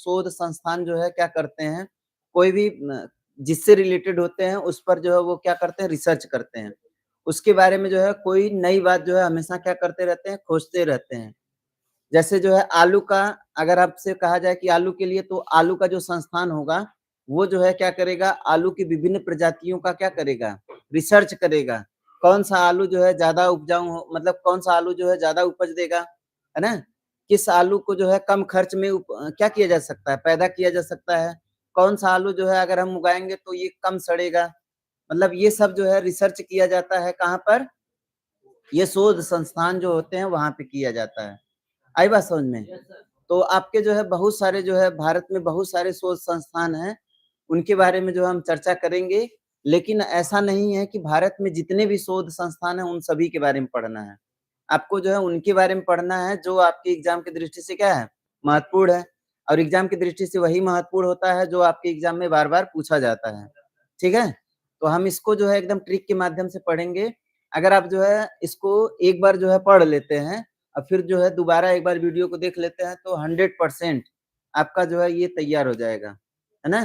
शोध संस्थान जो है क्या करते हैं, कोई भी जिससे रिलेटेड होते हैं उस पर जो है वो क्या करते हैं, रिसर्च करते हैं। उसके बारे में जो है कोई नई बात जो है हमेशा क्या करते रहते हैं, खोजते रहते हैं। जैसे जो है आलू का, अगर आपसे कहा जाए कि आलू के लिए, तो आलू का जो संस्थान होगा, वो जो है क्या करेगा, आलू की विभिन्न प्रजातियों का क्या करेगा, रिसर्च करेगा। कौन-सा आलू जो है ज़्यादा उपजाऊ हो, मतलब कौन-सा आलू जो है ज़्यादा उपज देगा, है ना? किस आलू को जो है कम खर्च में क्या किया जा सकता है, पैदा किया जा सकता है। कौन-सा आलू जो है अगर हम उगाएँगे तो ये कम सड़ेगा। मतलब ये सब जो है रिसर्च किया जाता है कहाँ पर? ये शोध संस्थान जो होते हैं वहाँ पे किया जाता है। आई बात समझ में? तो आपके जो है बहुत सारे जो है भारत में बहुत सारे शोध संस्थान हैं, उनके बारे में जो हम चर्चा करेंगे, लेकिन ऐसा नहीं है कि भारत में जितने भी शोध संस्थान हैं, उन सभी के बारे में पढ़ना है। आपको जो है उनके बारे में पढ़ना है जो आपके एग्ज़ाम की दृष्टि से क्या है, महत्वपूर्ण है, और एग्ज़ाम की दृष्टि से वही महत्वपूर्ण होता है जो आपके एग्ज़ाम में बार-बार पूछा जाता है। ठीक है? तो हम इसको जो है एकदम ट्रिक के माध्यम से पढ़ेंगे। अगर आप जो है इसको एक बार जो है पढ़ लेते हैं और फिर जो है दोबारा एक बार वीडियो को देख लेते हैं तो 100% आपका जो है ये तैयार हो जाएगा, है ना?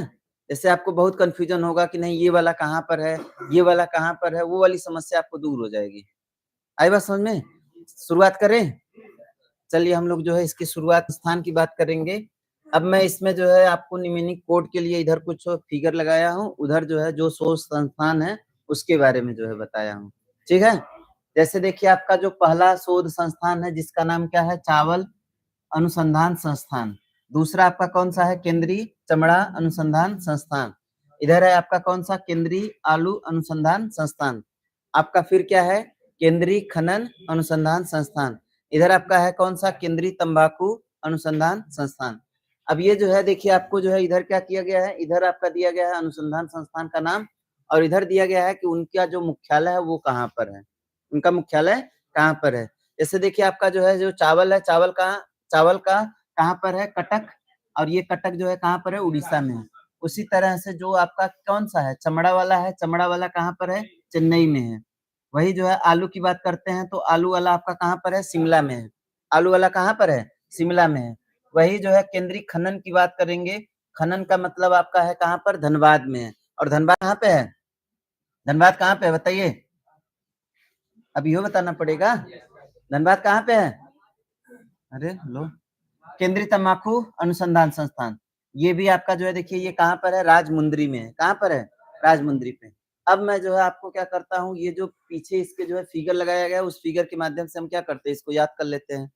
जैसे आपको बहुत कन्फ्यूज़न होगा कि नहीं ये वाला कहाँ पर है, ये वाला कहाँ पर है, वो वाली समस्या आपको दूर हो जाएगी। आई बात समझ में? शुरुआत करें? चलिए हम लोग जो है इसकी शुरुआत स्थान की बात करेंगे। अब मैं इसमें जो है आपको न्यूमेरिक कोड के लिए इधर कुछ फिगर लगाया हूँ, उधर जो है जो शोध संस्थान है उसके बारे में जो है बताया हूँ। ठीक है? जैसे देखिए आपका जो पहला शोध संस्थान है जिसका नाम क्या है, चावल अनुसंधान संस्थान। दूसरा आपका कौन-सा है, केंद्रीय चमड़ा अनुसंधान संस्थान। इधर है आपका कौन-सा, केंद्रीय आलू अनुसंधान संस्थान। आपका फिर क्या है, केंद्रीय खनन अनुसंधान संस्थान। इधर आपका है कौन-सा, केंद्रीय तंबाकू अनुसंधान संस्थान। अब ये जो है देखिए आपको जो है इधर क्या किया गया है, इधर आपका दिया गया है अनुसंधान संस्थान का नाम, और इधर दिया गया है कि उनका जो मुख्यालय है वो कहाँ पर है। उनका मुख्यालय कहाँ पर है। जैसे देखिए आपका जो है जो चावल है, चावल का कहाँ पर है, कटक, और ये कटक जो है कहाँ पर है, उड़ीसा में है। उसी तरह से जो आपका कौन-सा है, चमड़ा वाला है, चमड़ा वाला कहाँ पर है, चेन्नई में है। वही जो है आलू की बात करते हैं तो आलू वाला आपका कहाँ पर है, शिमला में है। आलू वाला कहाँ पर है, शिमला में है। वही जो है केंद्रीय खनन की बात करेंगे, खनन का मतलब आपका है कहाँ पर, धनबाद में है। और धनबाद कहाँ पे है, धनबाद कहाँ पे है बताइए? अब यो बताना पड़ेगा, धनबाद कहाँ पे है? अरे लो, केंद्रीय तम्बाकू अनुसंधान संस्थान, ये भी आपका जो है देखिए ये कहाँ पर है, राजमुंदरी में है। कहाँ पर है, राजमुंदरी पे। अब मैं जो है आपको क्या करता हूँ, ये जो पीछे इसके जो है फिगर लगाया गया है, उस फिगर के माध्यम से हम क्या करते हैं, इसको याद कर लेते हैं।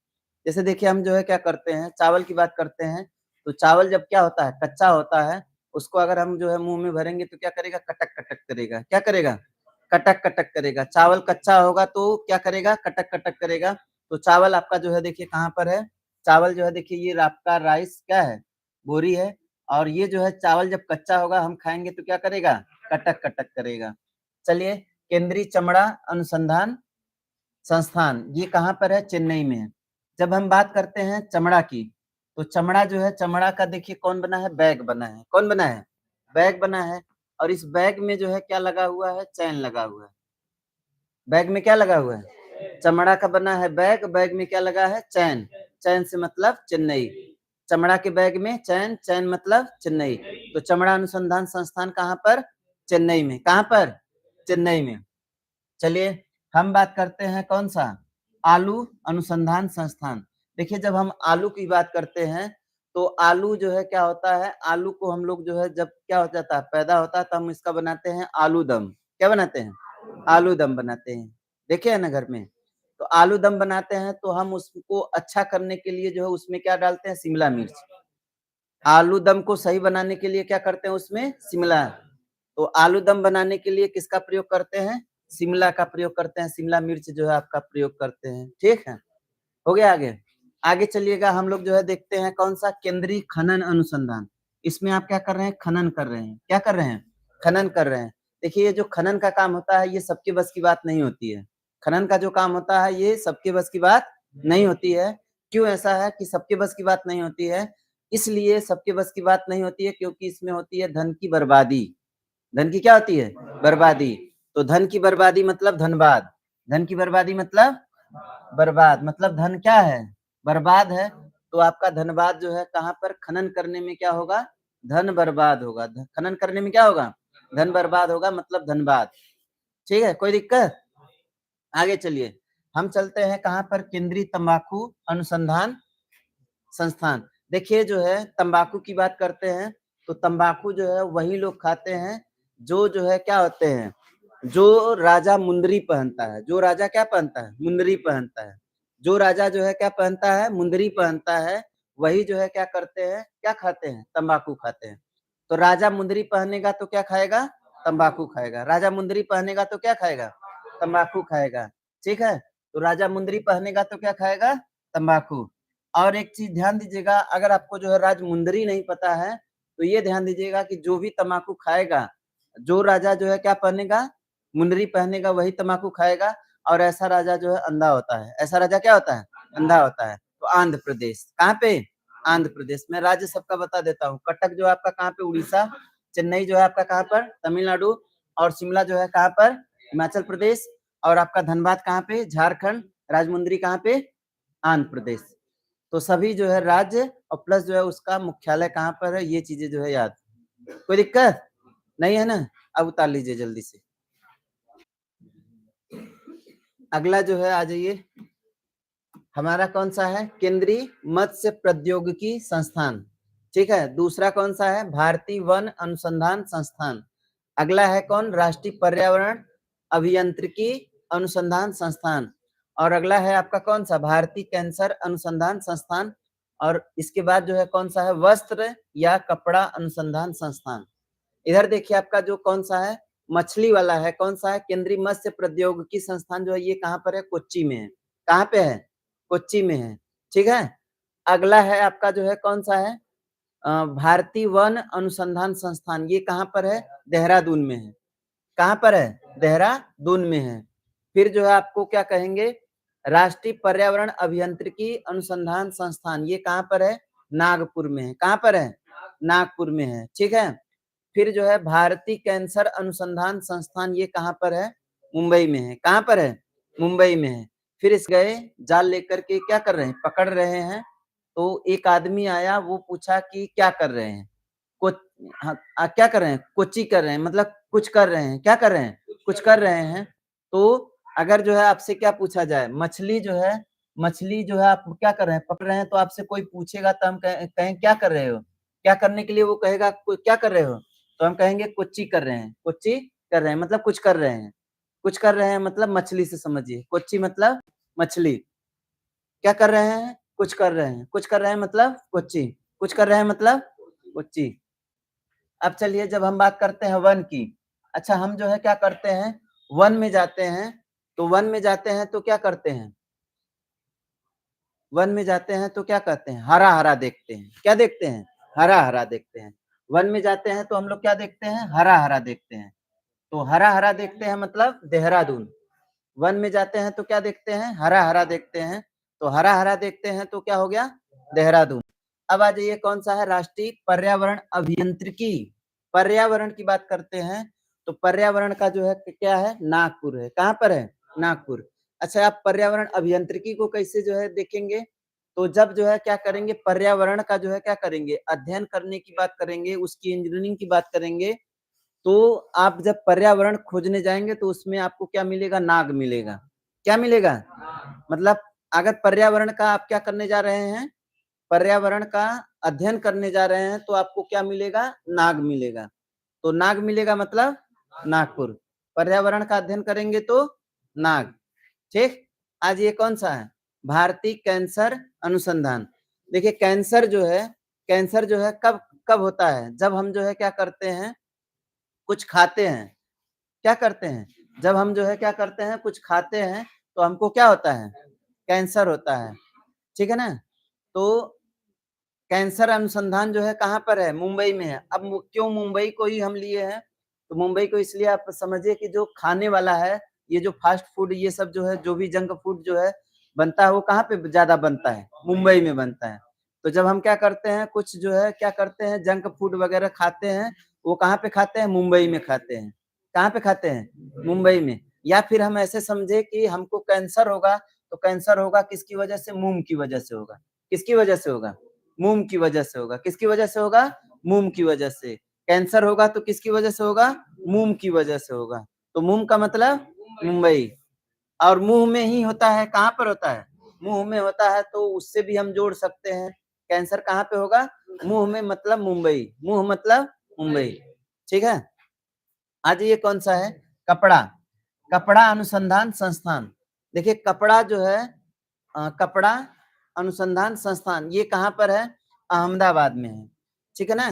जैसे देखिए हम जो है क्या करते हैं, चावल की बात करते हैं, तो चावल जब क्या होता है, कच्चा होता है, उसको अगर हम जो है मुँह में भरेंगे तो क्या करेगा, कटक-कटक करेगा। क्या करेगा? कटक-कटक करेगा। चावल कच्चा होगा तो क्या करेगा, कटक-कटक करेगा। तो चावल आपका जो है देखिए कहाँ पर है, चावल जो है देखिए ये आपका राइस क्या है, बोरी है, और ये जो है चावल जब कच्चा होगा हम खाएँगे तो क्या करेगा, कटक-कटक करेगा। चलिए, केंद्रीय चमड़ा अनुसंधान संस्थान, ये कहाँ पर है, चेन्नई में है। जब हम बात करते हैं चमड़ा की, तो चमड़ा जो है, चमड़ा का देखिए कौन बना है, बैग बना है। कौन बना है? बैग बना है, और इस बैग में जो है क्या लगा हुआ है, चैन लगा हुआ है। बैग में क्या लगा हुआ है? चमड़ा का बना है बैग, बैग में क्या लगा है, चैन। चैन से मतलब चेन्नई। चमड़ा के बैग में चैन, चैन मतलब चेन्नई। तो चमड़ा अनुसंधान संस्थान कहाँ पर? चेन्नई में। कहाँ पर? चेन्नई में। चलिए हम बात करते हैं कौन सा? आलू अनुसंधान संस्थान। देखिए जब हम आलू की बात करते हैं, तो आलू जो है क्या होता है, आलू को हम लोग जो है जब क्या हो जाता है, पैदा होता है तो हम इसका बनाते हैं आलू दम। क्या बनाते हैं? आलू दम बनाते हैं। देखे हैं ना घर में? तो आलू दम बनाते हैं तो हम उसको अच्छा करने के लिए जो है उसमें क्या डालते हैं, शिमला मिर्च। आलू दम को सही बनाने के लिए क्या करते हैं उसमें, शिमला। तो आलू दम बनाने के लिए किसका प्रयोग करते हैं, शिमला का प्रयोग करते हैं, शिमला मिर्च जो है आपका प्रयोग करते हैं। ठीक है, हो गया आगे। आगे चलिएगा, हम लोग जो है देखते हैं कौन सा, केंद्रीय खनन अनुसंधान। इसमें आप क्या कर रहे हैं, खनन कर रहे हैं। क्या कर रहे हैं? खनन कर रहे हैं। देखिए ये जो खनन का काम होता है ये सबके बस की बात नहीं होती है। खनन का जो काम होता है ये सबके बस की बात नहीं होती है। क्यों ऐसा है कि सबके बस की बात नहीं होती है? इसलिए सबके बस की बात नहीं होती है क्योंकि इसमें होती है धन की बर्बादी। धन की क्या होती है? बर्बादी। तो धन की बर्बादी मतलब धनबाद। धन की बर्बादी मतलब बर्बाद, मतलब धन क्या है, बर्बाद है। तो आपका धनबाद जो है कहाँ पर खनन करने में क्या होगा? धन बर्बाद होगा। खनन करने में क्या होगा? धन बर्बाद होगा मतलब धनबाद। ठीक है, कोई दिक्कत? आगे चलिए, हम चलते हैं कहाँ पर? केंद्रीय तंबाकू अनुसंधान संस्थान। देखिए जो है तंबाकू की बात करते हैं, तो तंबाकू जो है वही लोग खाते हैं जो है क्या होते हैं? जो राजा मुंदरी पहनता है। जो राजा क्या पहनता है? मुंदरी पहनता है। जो राजा जो है क्या पहनता है? मुंदरी पहनता है। वही जो है क्या करते हैं? क्या खाते हैं? तंबाकू खाते हैं। तो राजा मुंदरी पहनेगा तो क्या खाएगा? तंबाकू खाएगा। राजा मुंदरी पहनेगा तो क्या खाएगा? तंबाकू खाएगा। ठीक है? तो राजा मुंदरी पहनेगा तो क्या खाएगा? तंबाकू। और एक चीज ध्यान दीजिएगा, अगर आपको जो है राजमुंदरी नहीं पता है, तो ये ध्यान दीजिएगा कि जो भी तंबाकू खाएगा, जो राजा जो है क्या पहनेगा? मुंदरी पहनेगा वही तंबाकू खाएगा। और ऐसा राजा जो है अंधा होता है। ऐसा राजा क्या होता है? अंधा होता है। तो आंध्र प्रदेश, कहाँ पे? आंध्र प्रदेश। मैं राज्य सबका बता देता हूँ। कटक जो है आपका कहाँ पे? उड़ीसा। चेन्नई जो है आपका कहाँ पर? तमिलनाडु। और शिमला जो है कहाँ पर? हिमाचल प्रदेश। और आपका धनबाद कहाँ पे? झारखंड। राजमुंदरी कहाँ पे? आंध्र प्रदेश। तो सभी जो है राज्य और प्लस जो है उसका मुख्यालय कहाँ पर है, ये चीजें जो है याद। कोई दिक्कत नहीं है ना? अब उतार लीजिए जल्दी से। अगला जो है आ जाइए, हमारा कौन सा है? केंद्रीय मत्स्य प्रौद्योगिकी संस्थान। ठीक है। दूसरा कौन सा है? भारतीय वन अनुसंधान संस्थान। अगला है कौन? राष्ट्रीय पर्यावरण अभियांत्रिकी अनुसंधान संस्थान। और अगला है आपका कौन सा? भारतीय कैंसर अनुसंधान संस्थान। और इसके बाद जो है कौन सा है? वस्त्र या कपड़ा अनुसंधान संस्थान। इधर देखिए आपका जो कौन सा है? मछली वाला है। कौन सा है? केंद्रीय मत्स्य प्रौद्योगिकी संस्थान जो है ये कहाँ पर है? कोच्चि में है। कहाँ पे है? कोच्चि में है। ठीक है। अगला है आपका जो है कौन सा है? भारतीय वन अनुसंधान संस्थान। ये कहाँ पर है? देहरादून में है। कहाँ पर है? देहरादून में है। फिर जो है आपको क्या कहेंगे? राष्ट्रीय पर्यावरण अभियांत्रिकी अनुसंधान संस्थान। ये कहाँ पर है? नागपुर में है। कहाँ पर है? नागपुर में है। ठीक है। फिर जो है भारतीय कैंसर अनुसंधान संस्थान। ये कहाँ पर है? मुंबई में है। कहाँ पर है? मुंबई में है। फिर इस गए जाल लेकर के क्या कर रहे हैं? पकड़ रहे हैं। तो एक आदमी आया, वो पूछा कि क्या कर रहे हैं? को हाँ, क्या कर रहे हैं? कोच्चि कर रहे हैं, मतलब कुछ कर रहे हैं। क्या कर रहे हैं? कुछ कर रहे हैं। तो अगर जो है आपसे क्या पूछा जाए, मछली जो है आप क्या कर रहे हैं? पकड़ रहे हैं। तो आपसे कोई पूछेगा तो हम कहें क्या कर रहे हो? क्या करने के लिए वो कहेगा क्या कर रहे हो? तो हम कहेंगे कोच्चि कर रहे हैं। कोच्चि कर रहे हैं मतलब कुछ कर रहे हैं। कुछ कर रहे हैं मतलब मछली से समझिए। कोच्चि मतलब मछली। क्या कर रहे हैं? कुछ कर रहे हैं। कुछ कर रहे हैं मतलब कोच्चि। कुछ कर रहे हैं मतलब कोच्चि। अब चलिए जब हम बात करते हैं वन की, अच्छा हम जो है क्या करते हैं? वन में जाते हैं। तो वन में जाते हैं तो क्या करते हैं? वन में जाते हैं तो क्या कहते हैं? हरा हरा देखते हैं। क्या देखते हैं? हरा हरा देखते हैं। वन में जाते हैं तो हम लोग क्या देखते हैं? हरा हरा देखते हैं। तो हरा हरा देखते हैं मतलब देहरादून। वन में जाते हैं तो क्या देखते हैं? हरा हरा देखते हैं। तो हरा हरा देखते हैं तो क्या हो गया? देहरादून। अब आ जाइए कौन सा है? राष्ट्रीय पर्यावरण अभियांत्रिकी। पर्यावरण की बात करते हैं तो पर्यावरण का जो है क्या है? नागपुर है। कहाँ पर है? नागपुर। अच्छा आप पर्यावरण अभियांत्रिकी को कैसे जो है देखेंगे? तो जब जो है क्या करेंगे? पर्यावरण का जो है क्या करेंगे? अध्ययन करने की बात करेंगे, उसकी इंजीनियरिंग की बात करेंगे। तो आप जब पर्यावरण खोजने जाएंगे तो उसमें आपको क्या मिलेगा? नाग मिलेगा। क्या मिलेगा? मतलब अगर पर्यावरण का आप क्या करने जा रहे हैं? पर्यावरण का अध्ययन करने जा रहे हैं तो आपको क्या मिलेगा? नाग मिलेगा। तो नाग मिलेगा मतलब नागपुर। पर्यावरण का अध्ययन करेंगे तो नाग। ठीक। आज ये कौन सा है? भारतीय कैंसर अनुसंधान। देखिए कैंसर जो है कब कब होता है? जब हम जो है क्या करते हैं? कुछ खाते हैं। क्या करते हैं? जब हम जो है क्या करते हैं? कुछ खाते हैं तो हमको क्या होता है? कैंसर होता है। ठीक है ना? तो कैंसर अनुसंधान जो है कहाँ पर है? मुंबई में है। अब क्यों मुंबई को ही हम लिए हैं? तो मुंबई को इसलिए आप समझिए कि जो खाने वाला है, ये जो फास्ट फूड ये सब जो है, जो भी जंक फूड जो है बनता है, वो कहाँ पे ज्यादा बनता है? मुंबई में बनता है। तो जब हम क्या करते हैं? कुछ जो है क्या करते हैं? जंक फूड वगैरह खाते हैं, वो कहाँ पे खाते हैं? मुंबई में खाते हैं। कहाँ पे खाते हैं? मुंबई में। या फिर हम ऐसे समझे कि हमको कैंसर होगा, तो कैंसर होगा किसकी वजह से? मूंग की वजह से होगा। किसकी वजह से होगा? मूम की वजह से होगा। किसकी वजह से होगा? मूम की वजह से। कैंसर होगा तो किसकी वजह से होगा? मूम की वजह से होगा। तो मूम का मतलब मुंबई। और मुंह में ही होता है, कहाँ पर होता है? मुंह में होता है, तो उससे भी हम जोड़ सकते हैं। कैंसर कहाँ पे होगा? मुंह में, मतलब मुंबई। मुंह मतलब मुंबई। ठीक है। आज ये कौन सा है? कपड़ा। कपड़ा अनुसंधान संस्थान। देखिए कपड़ा जो है, कपड़ा अनुसंधान संस्थान, ये कहाँ पर है? अहमदाबाद में है। ठीक है ना।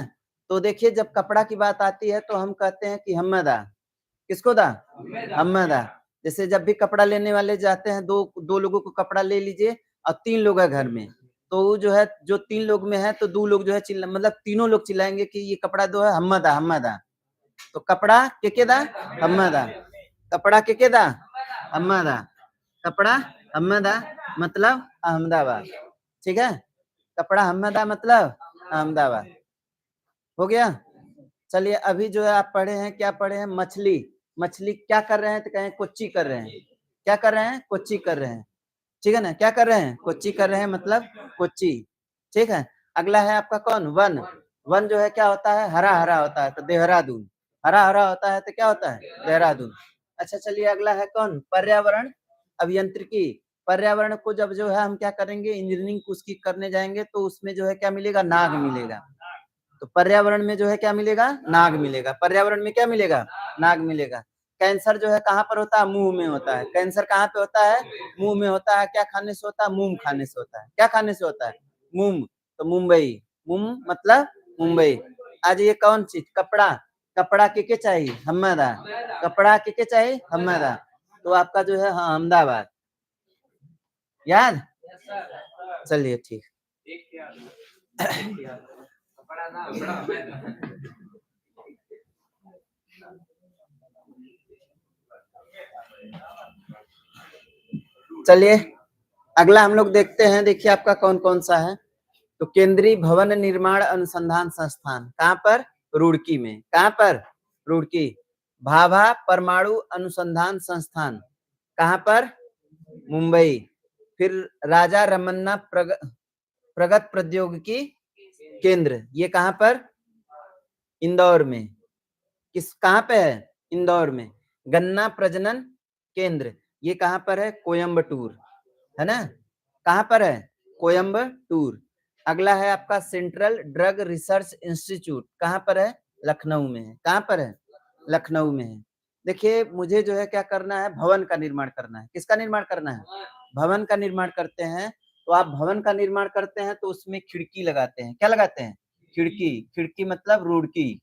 तो देखिए जब कपड़ा की बात आती है तो हम कहते हैं कि हम्मदा। किसको दा? हम्मदा। जैसे जब भी कपड़ा लेने वाले जाते हैं, दो दो लोगों को कपड़ा ले लीजिए और 3 लोग है घर में, तो वो जो है, जो 3 लोग में है तो 2 लोग जो है मतलब तीनों लोग चिल्लाएंगे कि ये कपड़ा दो है, हम्मदा हम्मदा। तो कपड़ा के दा? हम्मदा। कपड़ा के दा? हम्मदा। कपड़ा हम्मदा मतलब अहमदाबाद। ठीक है। कपड़ा हम्मदा मतलब अहमदाबाद। हो गया। चलिए अभी जो है आप पढ़े हैं, क्या पढ़े हैं? मछली। मछली क्या कर रहे हैं? तो कहें कोच्ची कर रहे हैं। क्या कर रहे हैं? कोच्ची कर रहे हैं। ठीक है ना। क्या कर रहे हैं? कोच्ची कर रहे हैं, मतलब कोच्ची। ठीक है। अगला है आपका कौन? वन। वन जो है क्या होता है? हरा हरा होता है, तो देहरादून। हरा हरा होता है तो क्या होता है? देहरादून। अच्छा चलिए अगला है कौन? पर्यावरण अभियंत्रिकी। पर्यावरण को जब जो है हम क्या करेंगे, इंजीनियरिंग उसकी करने जाएंगे, तो उसमें जो है क्या मिलेगा? नाग मिलेगा। तो पर्यावरण में जो है क्या मिलेगा? नाग मिलेगा। पर्यावरण में क्या मिलेगा? नाग मिलेगा। कैंसर जो है कहाँ पर होता है? मुंह में होता है। कैंसर कहाँ पे होता है? मुंह में होता है। क्या खाने से होता है? मूम खाने से होता है। क्या खाने से होता है? मूम। तो मुंबई। मुम मतलब मुंबई। आज ये कौन चीज? कपड़ा। कपड़ा के चाहिए? हम्मदा। कपड़ा के चाहिए? हम्मदा। तो आपका जो है, हाँ, अहमदाबाद। याद? चलिए ठीक। चलिए अगला हम लोग देखते हैं। देखिए आपका कौन कौन सा है। तो केंद्रीय भवन निर्माण अनुसंधान संस्थान कहाँ पर? रुड़की में। कहाँ पर? रुड़की। भाभा परमाणु अनुसंधान संस्थान कहाँ पर? मुंबई। फिर राजा रमन्ना प्रगत प्रौद्योगिकी केंद्र, ये कहाँ पर? इंदौर में। किस, कहाँ पे है? इंदौर में। गन्ना प्रजनन केंद्र, ये कहाँ पर है? कोयम्बटूर, है ना। कहाँ पर है? कोयम्बटूर। अगला है आपका सेंट्रल ड्रग रिसर्च इंस्टीट्यूट, कहाँ पर है? लखनऊ में है। कहाँ पर है? लखनऊ में है। देखिए मुझे जो है क्या करना है? भवन का निर्माण करना है। किसका निर्माण करना है? भवन का निर्माण करते हैं। तो आप भवन का निर्माण करते हैं तो उसमें खिड़की लगाते हैं। क्या लगाते हैं? खिड़की। खिड़की मतलब रुड़की।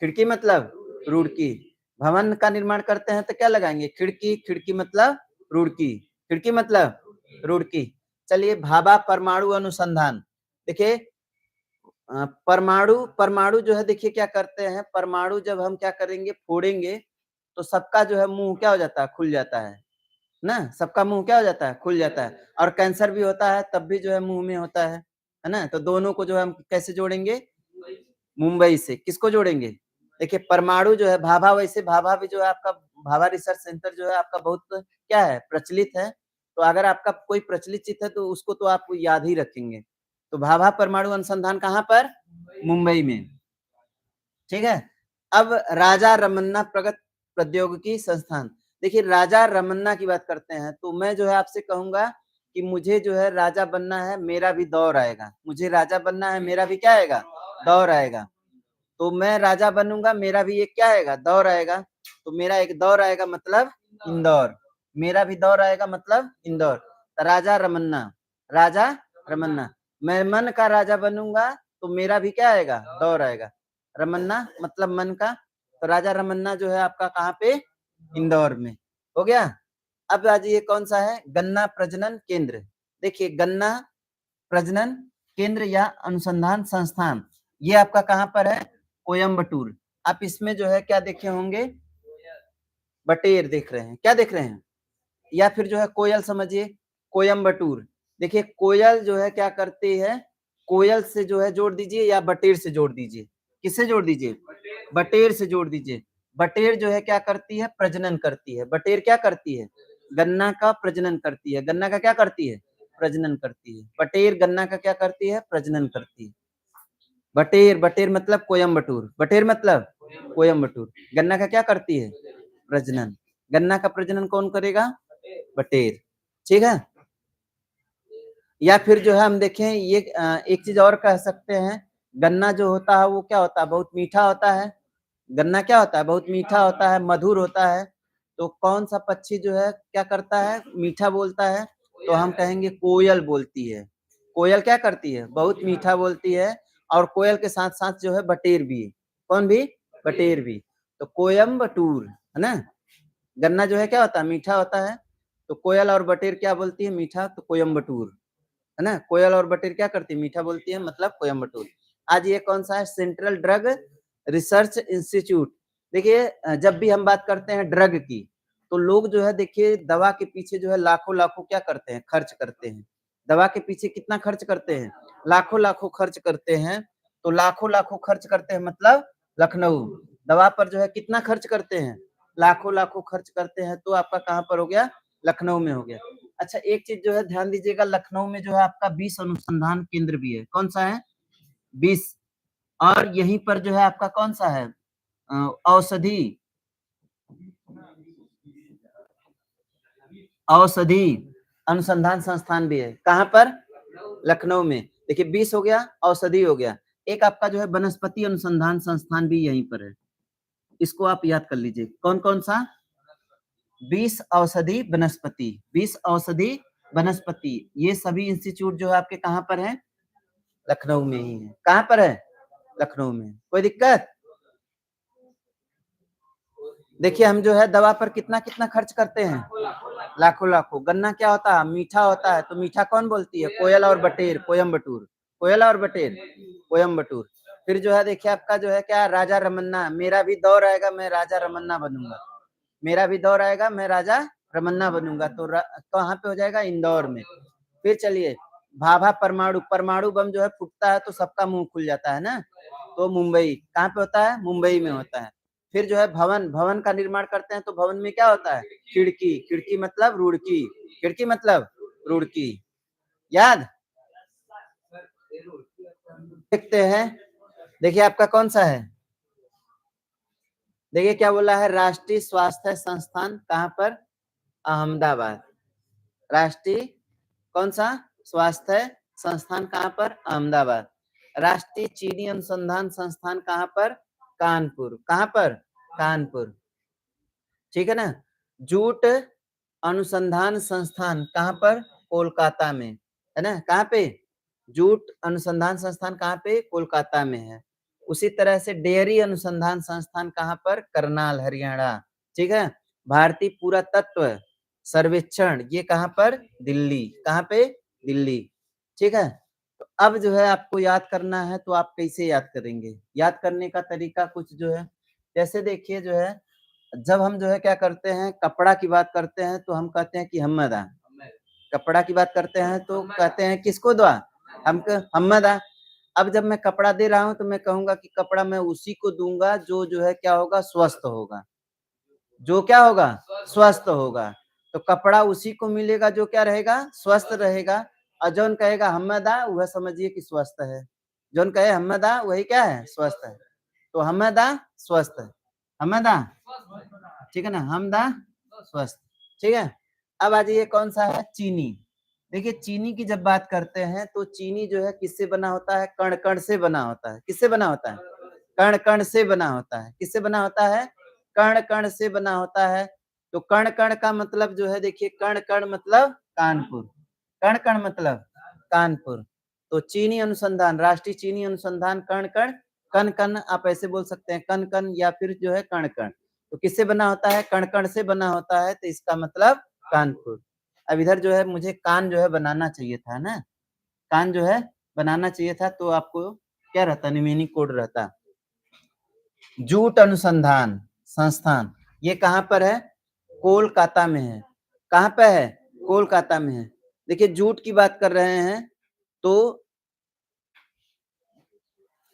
खिड़की मतलब रुड़की। भवन का निर्माण करते हैं तो क्या लगाएंगे? खिड़की। खिड़की मतलब रुड़की। खिड़की मतलब रुड़की। चलिए भाभा परमाणु अनुसंधान। देखिए परमाणु, परमाणु जो है देखिए क्या करते हैं, परमाणु जब हम क्या करेंगे, फोड़ेंगे, तो सबका जो है मुंह क्या हो जाता है? खुल जाता है ना। सबका मुंह क्या हो जाता है? खुल जाता है। और कैंसर भी होता है तब भी जो है मुंह में होता है ना। तो दोनों को जो है हम कैसे जोड़ेंगे? मुंबई से। किसको जोड़ेंगे? देखिए परमाणु जो है, भाभा, वैसे भाभा भी जो है आपका, भाभा रिसर्च सेंटर जो है आपका बहुत क्या है? प्रचलित है। तो अगर आपका कोई प्रचलित चीज है तो उसको तो आप याद ही रखेंगे। तो भाभा परमाणु अनुसंधान कहाँ पर? मुंबई में। ठीक है। अब राजा रमन्ना प्रगत प्रौद्योगिकी संस्थान। देखिए राजा रमन्ना की बात करते हैं तो मैं जो है आपसे कहूंगा कि मुझे जो है राजा बनना है, मेरा भी दौर आएगा। मुझे राजा बनना है, मेरा भी क्या आएगा? दौर आएगा। तो मैं राजा बनूंगा, मेरा भी एक क्या आएगा? दौर आएगा। तो मेरा एक दौर आएगा मतलब इंदौर। मेरा भी दौर आएगा मतलब इंदौर। तो राजा रमन्ना। राजा रमन्ना। मैं मन का राजा बनूंगा तो मेरा भी क्या आएगा? दौर आएगा। रमन्ना मतलब मन का। तो राजा रमन्ना जो है आपका कहाँ पे? इंदौर में। हो गया। अब आज ये कौन सा है? गन्ना प्रजनन केंद्र। देखिए गन्ना प्रजनन केंद्र या अनुसंधान संस्थान, ये आपका कहाँ पर है? कोयम्बटूर। आप इसमें जो है क्या देखे होंगे? बटेर देख रहे हैं। क्या देख रहे हैं? या फिर जो है कोयल समझिए। कोयम्बटूर। देखिए कोयल जो है क्या करती है? कोयल से जो है जोड़ दीजिए या बटेर से जोड़ दीजिए। किससे जोड़ दीजिए? बटेर से जोड़ दीजिए। बटेर जो है क्या करती है? प्रजनन करती है। बटेर क्या करती है? गन्ना का प्रजनन करती है। गन्ना का क्या करती है? प्रजनन करती है। बटेर गन्ना का क्या करती है? प्रजनन करती है। बटेर, बटेर मतलब कोयम्बटूर, बटेर मतलब कोयम्बटूर। गन्ना का क्या करती है? प्रजनन। गन्ना का प्रजनन कौन करेगा? बटेर। ठीक है? या फिर जो है हम देखें ये एक चीज और कह सकते हैं, गन्ना जो होता है वो क्या होता है? बहुत मीठा होता है। गन्ना क्या होता है? बहुत मीठा होता है, मधुर होता है। तो कौन सा पक्षी जो है क्या करता है? मीठा बोलता है। तो हम कहेंगे कोयल बोलती है। कोयल क्या करती है? बहुत मीठा बोलती है। और कोयल के साथ साथ जो है बटेर भी। कौन भी? बटेर भी। तो कोयम्बटूर है ना। गन्ना जो है क्या होता है? मीठा होता है। तो कोयल और बटेर क्या बोलती है? मीठा। तो कोयम्बटूर है ना। कोयल और बटेर क्या करती है? मीठा बोलती है, मतलब कोयम्बटूर। आज ये कौन सा है? Central drug research institute. देखिए जब भी हम बात करते हैं ड्रग की, तो लोग जो है देखिए दवा के पीछे जो है लाखों लाखों क्या करते हैं? खर्च करते हैं। दवा के पीछे कितना खर्च करते हैं? लाखों लाखों खर्च करते हैं। तो लाखों लाखों खर्च करते हैं मतलब लखनऊ। दवा पर जो है कितना खर्च करते हैं? लाखों लाखों खर्च करते हैं। तो आपका कहाँ पर हो गया? लखनऊ में हो गया। अच्छा एक चीज जो है ध्यान दीजिएगा, लखनऊ में जो है आपका 20 अनुसंधान केंद्र भी है। कौन सा है? 20। और यहीं पर जो है आपका कौन सा है? औषधि औषधि अनुसंधान संस्थान भी है। कहाँ पर? लखनऊ में। देखिए 20 हो गया, औषधि हो गया। एक आपका जो है वनस्पति अनुसंधान संस्थान भी यहीं पर है। इसको आप याद कर लीजिए। कौन कौन सा? 20 औषधि वनस्पति, 20 औषधि वनस्पति। ये सभी इंस्टीट्यूट जो है आपके कहाँ पर है? लखनऊ में ही है। कहाँ पर है? लखनऊ में। कोई दिक्कत? देखिए हम जो है दवा पर कितना कितना खर्च करते हैं? लाखों लाखों। गन्ना क्या होता है? मीठा होता है। तो मीठा कौन बोलती है? कोयल और बटेर, कोयम्बटूर। कोयल और बटेर, कोयम्बटूर। फिर जो है देखिए आपका जो है क्या? राजा रमन्ना। मेरा भी दौर आएगा मैं राजा रमन्ना बनूंगा। मेरा भी दौर आएगा मैं राजा रमन्ना बनूंगा। तो कहाँ पे हो जाएगा? इंदौर में। फिर चलिए भाभा परमाणु, परमाणु बम जो है फूटता है तो सबका मुंह खुल जाता है ना। तो मुंबई। कहाँ पे होता है? मुंबई में होता है। फिर जो है भवन, भवन का निर्माण करते हैं तो भवन में क्या होता है? खिड़की, खिड़की मतलब रुड़की, खिड़की मतलब रुड़की। याद? देखते हैं। देखिए आपका कौन सा है? देखिए क्या बोला है? राष्ट्रीय स्वास्थ्य संस्थान कहाँ पर? अहमदाबाद। राष्ट्रीय कौन सा? स्वास्थ्य संस्थान कहाँ पर? अहमदाबाद। राष्ट्रीय चीनी अनुसंधान संस्थान कहाँ पर? कानपुर। कहाँ पर? कानपुर। ठीक है ना। जूट अनुसंधान संस्थान कहाँ पर? कोलकाता में है ना। कहाँ पे? जूट अनुसंधान संस्थान कहाँ पे? कोलकाता में है। उसी तरह से डेयरी अनुसंधान संस्थान कहाँ पर? करनाल, हरियाणा। ठीक है। भारतीय पुरातत्व सर्वेक्षण ये कहाँ पर? दिल्ली। कहाँ पे? दिल्ली। ठीक है। तो अब जो है आपको याद करना है तो आप कैसे याद करेंगे? याद करने का तरीका कुछ जो है, जैसे देखिए जो है जब हम जो है क्या करते हैं कपड़ा की बात करते हैं तो हम कहते हैं कि हमदा। कपड़ा की बात करते हैं तो कहते हैं किसको दवा? हमको हमदा। अब जब मैं कपड़ा दे रहा हूं तो मैं कहूंगा कि कपड़ा मैं उसी को दूंगा जो है क्या होगा? स्वस्थ होगा। जो क्या होगा? स्वस्थ होगा। तो कपड़ा उसी को मिलेगा जो क्या रहेगा? स्वस्थ रहेगा। और जौन कहेगा हमदा वह समझिए कि स्वस्थ है। जौन कहे हमदा वही क्या है? स्वस्थ है। तो हमदा स्वस्थ है। हमदा ठीक है ना। हमदा स्वस्थ। ठीक है। अब आ जाइए कौन सा है? चीनी। देखिए चीनी की जब बात करते हैं तो चीनी जो है किससे बना होता है? कण कण से बना होता है। किससे बना होता है? कण कण से बना होता है। किससे बना होता है? कण कण से बना होता है। तो कण कण का मतलब जो है देखिए कण कण मतलब कानपुर। कण कण मतलब कानपुर। तो चीनी अनुसंधान, राष्ट्रीय चीनी अनुसंधान कण कण, कण कण आप ऐसे बोल सकते हैं कण कण या फिर जो है कण कण। तो किससे बना होता है? कण कण से बना होता है। तो इसका मतलब कानपुर। अब इधर जो है मुझे कान जो है बनाना चाहिए था ना। कान जो है बनाना चाहिए था तो आपको क्या रहता? निमेनी कोड रहता। जूट अनुसंधान संस्थान ये कहाँ पर है? कोलकाता में है। कहाँ पे है? कोलकाता में है। देखिए जूट की बात कर रहे हैं तो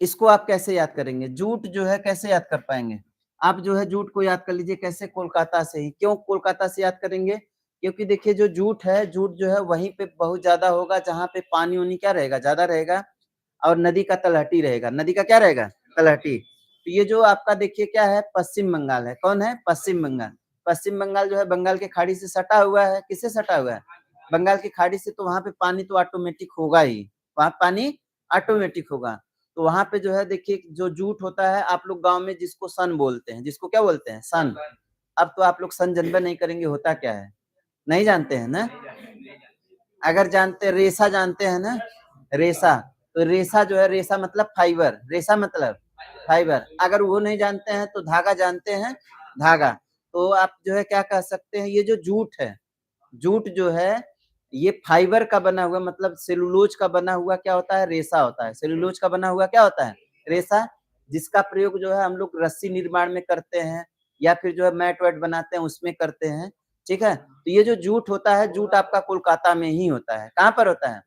इसको आप कैसे याद करेंगे? जूट जो है कैसे याद कर पाएंगे? आप जो है जूट को याद कर लीजिए कैसे? कोलकाता से ही। क्यों कोलकाता से याद करेंगे? क्योंकि देखिए जो जूट है, जूट जो है वहीं पे बहुत ज़्यादा होगा जहाँ पे पानी-वानी क्या रहेगा, ज़्यादा रहेगा और नदी का तलहटी रहेगा। नदी का क्या रहेगा? तलहटी। तो ये जो आपका देखिए क्या है, पश्चिम बंगाल है। कौन है? पश्चिम बंगाल। पश्चिम बंगाल जो है बंगाल की खाड़ी से सटा हुआ है। किससे सटा हुआ है? बंगाल की खाड़ी से, तो वहाँ पे पानी तो ऑटोमेटिक होगा ही। वहाँ पानी ऑटोमेटिक होगा। तो वहाँ पे जो है देखिए जो जूट होता है, आप लोग गाँव में जिसको सन बोलते हैं, जिसको क्या बोलते हैं? सन। अब तो आप लोग सन जानबे नहीं करेंगे होता क्या है? नहीं जानते हैं ना? अगर जानते हैं, रेशा जानते हैं ना? रेशा। तो रेशा जो है, रेशा मतलब फाइबर, रेशा मतलब फाइबर। अगर वो नहीं जानते हैं तो धागा जानते हैं? धागा। तो आप जो है क्या कह सकते हैं, ये जो जूट है, जूट जो है ये फाइबर का बना हुआ, मतलब सेलुलोज का बना हुआ क्या होता है? रेशा होता है। सेलुलोज का बना हुआ क्या होता है? रेशा। जिसका प्रयोग जो है हम लोग रस्सी निर्माण में करते हैं या फिर जो है मैट वैट बनाते हैं उसमें करते हैं। ठीक है? तो ये जो जूट होता है, जूट आपका कोलकाता में ही होता है। कहाँ पर होता है?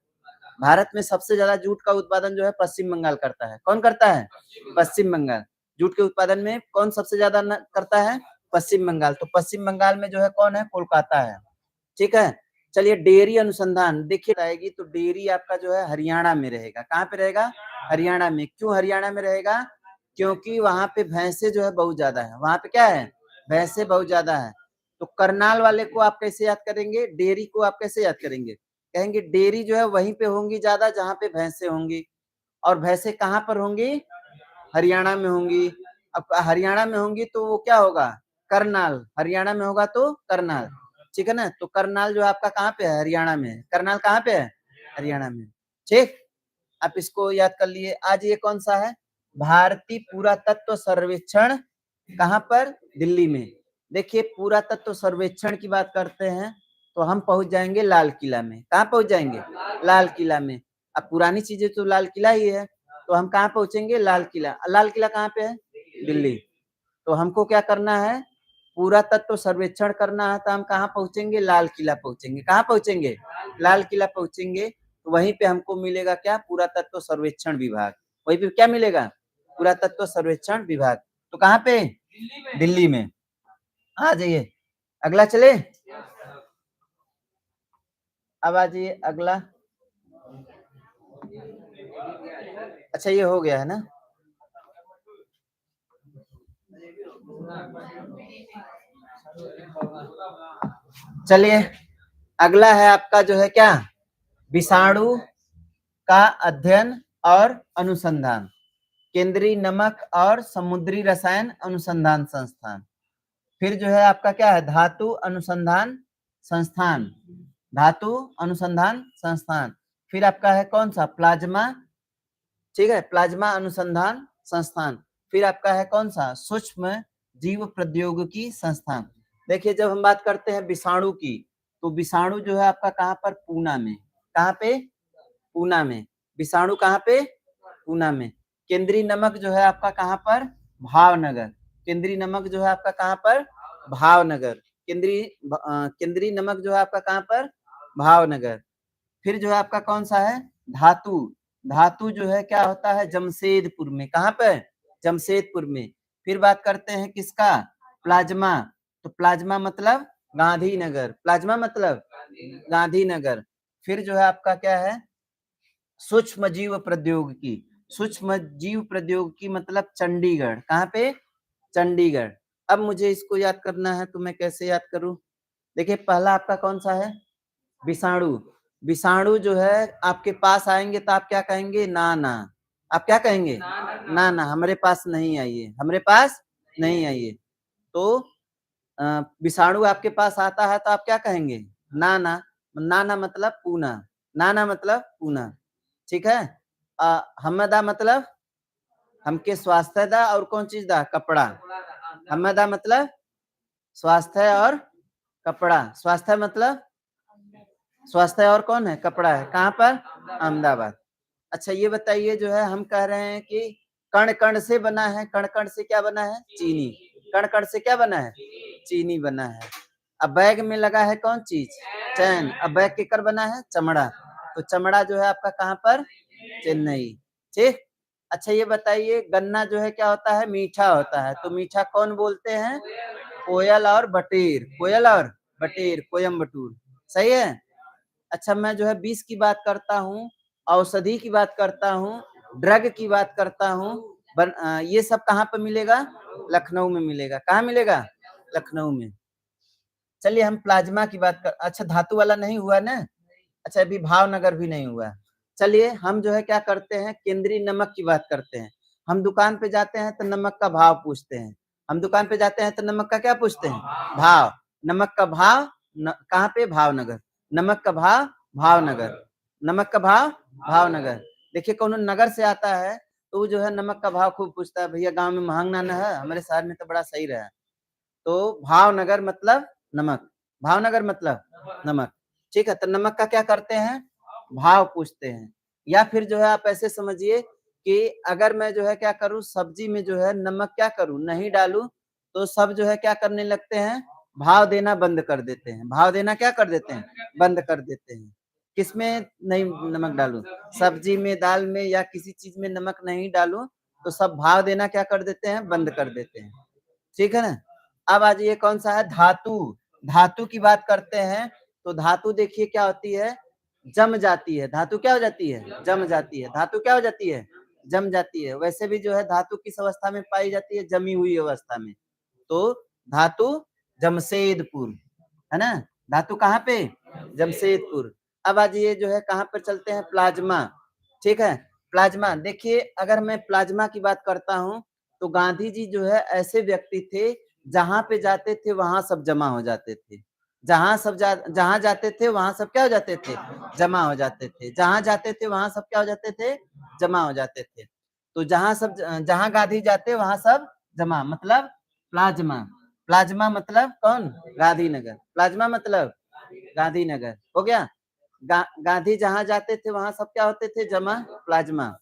भारत में सबसे ज्यादा जूट का उत्पादन जो है पश्चिम बंगाल करता है। कौन करता है? पश्चिम बंगाल। जूट के उत्पादन में कौन सबसे ज्यादा करता है? पश्चिम बंगाल। तो पश्चिम बंगाल में जो है कौन है? कोलकाता है। ठीक है? चलिए डेयरी अनुसंधान देखिए आएगी, तो डेयरी आपका जो है हरियाणा में रहेगा। कहाँ पे रहेगा? हरियाणा में। क्यों हरियाणा में रहेगा? क्योंकि वहां पे भैंसे जो है बहुत ज्यादा है। वहां पे क्या है? भैंसे बहुत ज्यादा है। तो करनाल वाले को आप कैसे याद करेंगे? डेयरी को आप कैसे याद करेंगे? कहेंगे डेयरी जो है वहीं पे होंगी ज्यादा जहाँ पे भैंसे होंगी। और भैंसे कहाँ पर होंगी? हरियाणा में होंगी। अब हरियाणा में होंगी तो वो क्या होगा? करनाल। हरियाणा में होगा तो करनाल। ठीक है ना? तो करनाल जो आपका कहाँ पे है? हरियाणा में। करनाल कहाँ पे है? हरियाणा में। ठीक, आप इसको याद कर लिए। आज ये कौन सा है? भारतीय पुरातत्व सर्वेक्षण। कहाँ पर? दिल्ली में। देखिए पुरातत्व सर्वेक्षण की बात करते हैं तो हम पहुंच जाएंगे लाल किला में। कहाँ पहुंच जाएंगे? लाल किला में। अब पुरानी चीजें तो लाल किला ही है, तो हम कहाँ पहुंचेंगे? लाल किला। लाल किला कहाँ पे है? दिल्ली। तो हमको क्या करना है? पुरातत्व सर्वेक्षण करना है, तो हम कहाँ पहुंचेंगे? लाल किला पहुंचेंगे। कहाँ पहुंचेंगे? लाल किला पहुंचेंगे। तो वहीं पे हमको मिलेगा क्या? पुरातत्व सर्वेक्षण विभाग। वहीं पे क्या मिलेगा? पुरातत्व सर्वेक्षण विभाग। तो कहाँ पे? दिल्ली में। आ जाइए, अगला चले। अब आ जाइए अगला। अच्छा ये हो गया है ना? चलिए अगला है आपका जो है क्या? विषाणु का अध्ययन और अनुसंधान। केंद्रीय नमक और समुद्री रसायन अनुसंधान संस्थान। फिर जो है आपका क्या है? धातु अनुसंधान संस्थान। धातु अनुसंधान संस्थान। फिर आपका है कौन सा? प्लाज्मा। ठीक है, प्लाज्मा अनुसंधान संस्थान। फिर आपका है कौन सा? सूक्ष्म जीव प्रौद्योगिकी संस्थान। देखिए जब हम बात करते हैं विषाणु की, तो विषाणु जो है आपका कहाँ पर? पूना में। कहाँ पे? पूना में। विषाणु कहाँ पे? पूना में। केंद्रीय नमक जो है आपका कहाँ पर? भावनगर। केंद्रीय नमक जो है आपका कहाँ पर? भावनगर। केंद्रीय नमक जो है आपका कहाँ पर? भावनगर। फिर जो है आपका कौन सा है? धातु। धातु जो है क्या होता है? जमशेदपुर में। कहाँ पे? जमशेदपुर में। फिर बात करते हैं किसका? प्लाज्मा। तो प्लाज्मा मतलब गांधीनगर। प्लाज्मा मतलब गांधीनगर। फिर जो है आपका क्या है? सूक्ष्म जीव प्रौद्योगिकी। सूक्ष्म जीव प्रौद्योगिकी मतलब चंडीगढ़। कहाँ पे? चंडीगढ़। अब मुझे इसको याद करना है तो मैं कैसे याद करूं? देखिए पहला आपका कौन सा है? विषाणु। विषाणु जो है आपके पास आएंगे तो आप क्या कहेंगे? ना ना। आप क्या कहेंगे? ना ना, हमारे पास नहीं आइए, हमारे पास नहीं आइए। तो विषाणु आपके पास आता है तो आप क्या कहेंगे? ना ना। ना ना मतलब पूना। ना ना मतलब पूना। ठीक है? हमदा मतलब हमके स्वास्थ्य दा और कौन चीज दा? कपड़ा। हमदा मतलब स्वास्थ्य और कपड़ा। स्वास्थ्य मतलब स्वास्थ्य और कौन है? कपड़ा है। कहाँ पर? अहमदाबाद। अच्छा ये बताइए जो है हम कह रहे हैं कि कण कण से बना है। कण कण से क्या बना है? चीनी। कण कण से क्या बना है? चीनी बना है। अब बैग में लगा है कौन चीज? चैन। अब बैग केकर बना है? चमड़ा। तो चमड़ा जो है आपका कहाँ पर? चेन्नई। ठीक। अच्छा ये बताइए गन्ना जो है क्या होता है? मीठा होता है। तो मीठा कौन बोलते हैं? कोयल और बटेर। कोयल और बटेर, कोयम्बटूर, सही है? अच्छा मैं जो है 20 की बात करता हूँ, औषधि की बात करता हूँ, ड्रग की बात करता हूँ, ये सब कहाँ पे मिलेगा? लखनऊ में मिलेगा। कहाँ मिलेगा? लखनऊ में। चलिए हम प्लाज्मा की बात कर अच्छा धातु वाला नहीं हुआ ना? अच्छा अभी भावनगर भी नहीं हुआ। चलिए हम जो है क्या करते हैं केंद्रीय नमक की बात करते हैं। हम दुकान पे जाते हैं तो नमक का भाव पूछते हैं। हम दुकान पे जाते हैं तो नमक का क्या पूछते हैं? भाव। नमक का भाव कहाँ पे? भावनगर। नमक का भाव भावनगर। नमक का भाव भावनगर। देखिए कौन नगर से आता है तो वो जो है नमक का भाव खूब पूछता है, भैया गांव में महंगा ना है, हमारे शहर में तो बड़ा सही रहा। तो भावनगर मतलब नमक, भावनगर मतलब नमक, ठीक है। तो नमक का क्या करते हैं? भाव पूछते हैं। या फिर जो है आप ऐसे समझिए कि अगर मैं जो है क्या करूं सब्जी में जो है नमक क्या करूं नहीं डालूं तो सब जो है क्या करने लगते हैं? भाव देना बंद कर देते हैं। भाव देना क्या कर देते हैं? बंद कर देते हैं। किसमें नहीं नमक डालूं? सब्जी में, दाल में या किसी चीज में नमक नहीं डालूं तो सब भाव देना क्या कर देते हैं? बंद कर देते हैं। ठीक है ना? अब आज ये कौन सा है? धातु। धातु की बात करते हैं तो धातु देखिए क्या होती है? जम जाती है। धातु क्या हो जाती है? जम जाती है। धातु क्या हो जाती है? जम जाती है। वैसे भी जो है धातु किस अवस्था में पाई जाती है? जमी हुई अवस्था में। तो धातु जमशेदपुर, है ना? धातु कहाँ पे? जमशेदपुर। अब आज ये जो है कहाँ पर चलते हैं? प्लाज्मा। ठीक है। प्लाज्मा देखिए अगर मैं प्लाज्मा की बात करता हूँ तो गांधी जी जो है ऐसे व्यक्ति थे जहां पे जाते थे वहां सब जमा हो जाते थे। जहां जाते थे वहां सब क्या हो जाते थे? जमा हो जाते थे। जहां जाते थे वहां सब क्या हो जाते थे? जमा हो जाते थे। तो जहां गांधी जाते वहां सब जमा मतलब प्लाज्मा। प्लाज्मा मतलब कौन? गांधीनगर। प्लाज्मा मतलब गांधीनगर हो गया। गांधी जहां जाते थे वहां सब क्या होते थे? जमा, प्लाज्मा।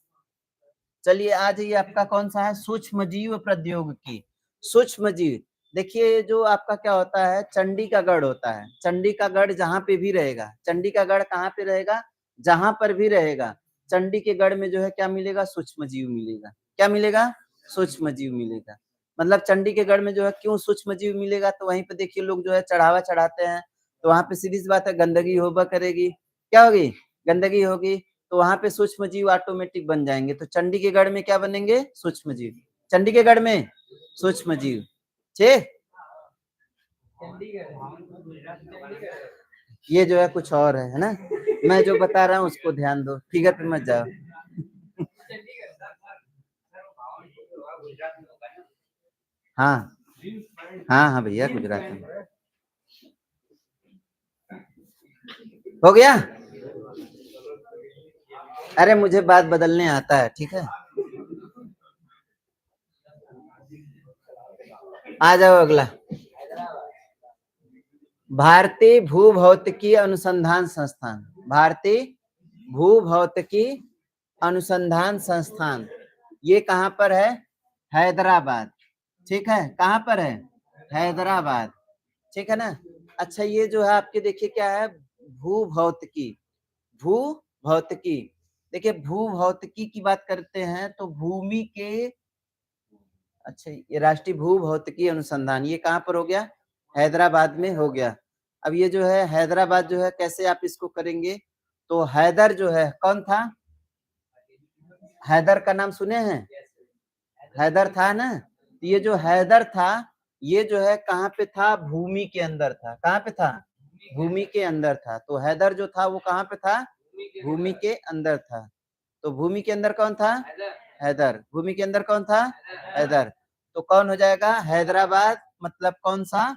चलिए आज ये आपका कौन सा है? सूक्ष्म जीव प्रौद्योगिकी। सूक्ष्म जीव देखिए जो आपका क्या होता है? चंडी का गढ़ होता है। चंडी का गढ़ जहां पे भी रहेगा, चंडी का गढ़ कहाँ पे रहेगा? जहां पर भी रहेगा चंडी के गढ़ में जो है क्या मिलेगा? सूक्ष्म जीव मिलेगा। क्या मिलेगा? सूक्ष्म जीव मिलेगा। मतलब चंडी के गढ़ में जो है क्यों सूक्ष्म जीव मिलेगा? तो वहीं पे देखिए लोग जो है चढ़ावा चढ़ाते हैं तो वहां पे सीधी सी बात है गंदगी होगा करेगी। क्या होगी? गंदगी होगी। तो वहां पे सूक्ष्म जीव ऑटोमेटिक बन जाएंगे। तो चंडी के गढ़ में क्या बनेंगे? सूक्ष्म जीव। चंडी के गढ़ में सूक्ष्म जीव। ठीक। ये जो है कुछ और है ना? मैं जो बता रहा हूँ उसको ध्यान दो, फिगर पे मत जाओ। हाँ हाँ हाँ भैया गुजरात में हो गया। अरे मुझे बात बदलने आता है, ठीक है। आ जाओ अगला। भारतीय भूभौतिकी अनुसंधान संस्थान। भारतीय भूभौतिकी अनुसंधान संस्थान ये कहाँ पर है? हैदराबाद। ठीक है। कहाँ पर है? हैदराबाद। ठीक है ना? अच्छा ये जो है आपके देखिए क्या है? भूभौतिकी। भूभौतिकी देखिए भूभौतिकी की बात करते हैं तो भूमि के अच्छा ये राष्ट्रीय भूभौतिकी अनुसंधान ये कहाँ पर हो गया? हैदराबाद में हो गया। अब ये जो है हैदराबाद जो है कैसे आप इसको करेंगे? तो हैदर जो है कौन था? हैदर का नाम सुने हैं? हैदर था ना? तो ये जो हैदर था ये जो है कहाँ पे था? भूमि के अंदर था। कहाँ पे था? भूमि के अंदर था। तो हैदर जो था वो कहाँ पे था? भूमि के अंदर था। तो भूमि के अंदर कौन था? हैदर। भूमि के अंदर कौन था? हैदर। तो कौन हो जाएगा? हैदराबाद मतलब कौन सा?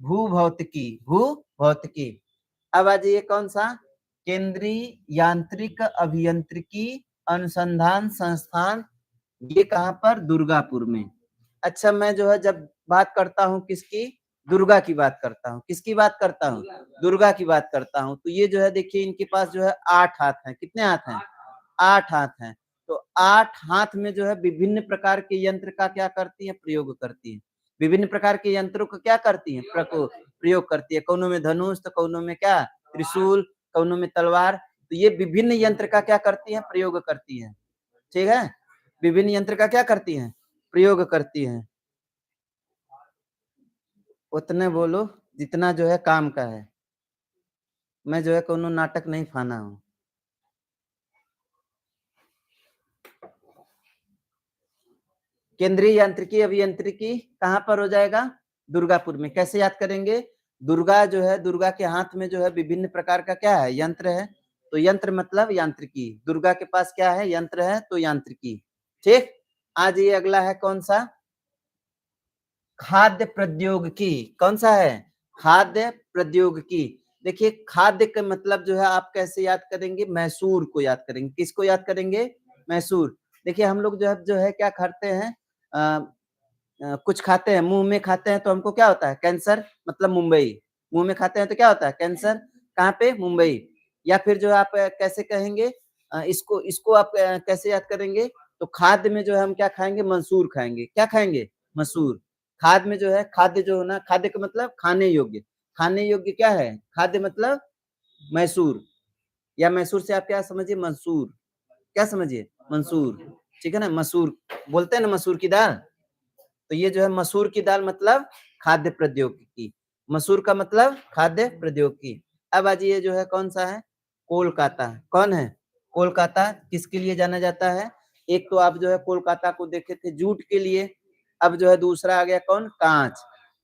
भूभौतिकी। भूभौतिकी। अब आज ये कौन सा? केंद्रीय यांत्रिक अभियांत्रिकी अनुसंधान संस्थान ये कहाँ पर? दुर्गापुर में। अच्छा मैं जो है जब बात करता हूँ किसकी? दुर्गा की बात करता हूँ। किसकी बात करता हूँ? दुर्गा की बात करता हूँ। तो ये जो है देखिए इनके पास जो है 8 हाथ हैं। कितने हाथ हैं? 8 हाथ हैं। तो 8 हाथ में जो है विभिन्न प्रकार के यंत्र का क्या करती है? प्रयोग करती है। विभिन्न प्रकार के यंत्रों का क्या करती है? प्रयोग करती है। कौनों में धनुष तो कौनों में क्या? त्रिशूल, कौनों में तलवार। तो ये विभिन्न यंत्र का क्या करती है? प्रयोग करती है। ठीक है। विभिन्न यंत्र का क्या करती हैं? प्रयोग करती हैं। उतने बोलो। जितना जो है काम का है। मैं जो है कोनो नाटक नहीं फाना हूँ। केंद्रीय यांत्रिकी अभियांत्रिकी कहाँ पर हो जाएगा? दुर्गापुर में। कैसे याद करेंगे? दुर्गा जो है, दुर्गा के हाथ में जो है विभिन्न प्रकार का क्या है? यंत्र है। तो यंत्र मतलब यांत्रिकी। दुर्गा के पास क्या है? यंत्र है, तो यांत्रिकी। ठीक। आज ये अगला है कौन सा? खाद्य प्रौद्योगिकी। कौन सा है? खाद्य प्रौद्योगिकी। देखिए खाद्य का मतलब जो है आप कैसे याद करेंगे? मैसूर को याद करेंगे। किसको याद करेंगे? मैसूर। देखिए हम लोग जो है क्या खाते हैं? कुछ खाते हैं, मुंह में खाते हैं तो हमको क्या होता है? कैंसर, मतलब मुंबई। मुंह में खाते हैं तो क्या होता है? कैंसर। कहाँ पे? मुंबई। या फिर जो आप कैसे कहेंगे? इसको इसको आप कैसे याद करेंगे? तो खाद्य में जो है हम क्या खाएंगे? मसूर खाएंगे। क्या खाएंगे? मसूर। खाद्य में जो है, खाद्य जो है ना, खाद्य का मतलब खाने योग्य। खाने योग्य क्या है? खाद्य मतलब मैसूर। या मैसूर से आप क्या समझिए? मंसूर। क्या समझिए? मंसूर। ठीक है ना? मसूर बोलते हैं ना, मसूर की दाल। तो ये जो है मसूर की दाल मतलब खाद्य प्रौद्योगिकी। मसूर का मतलब खाद्य प्रौद्योगिकी। अब आज ये जो है कौन सा है? कोलकाता। कौन है? कोलकाता किसके लिए जाना जाता है? एक तो आप जो है कोलकाता को देखे थे जूट के लिए। अब जो है दूसरा आ गया कौन? कांच।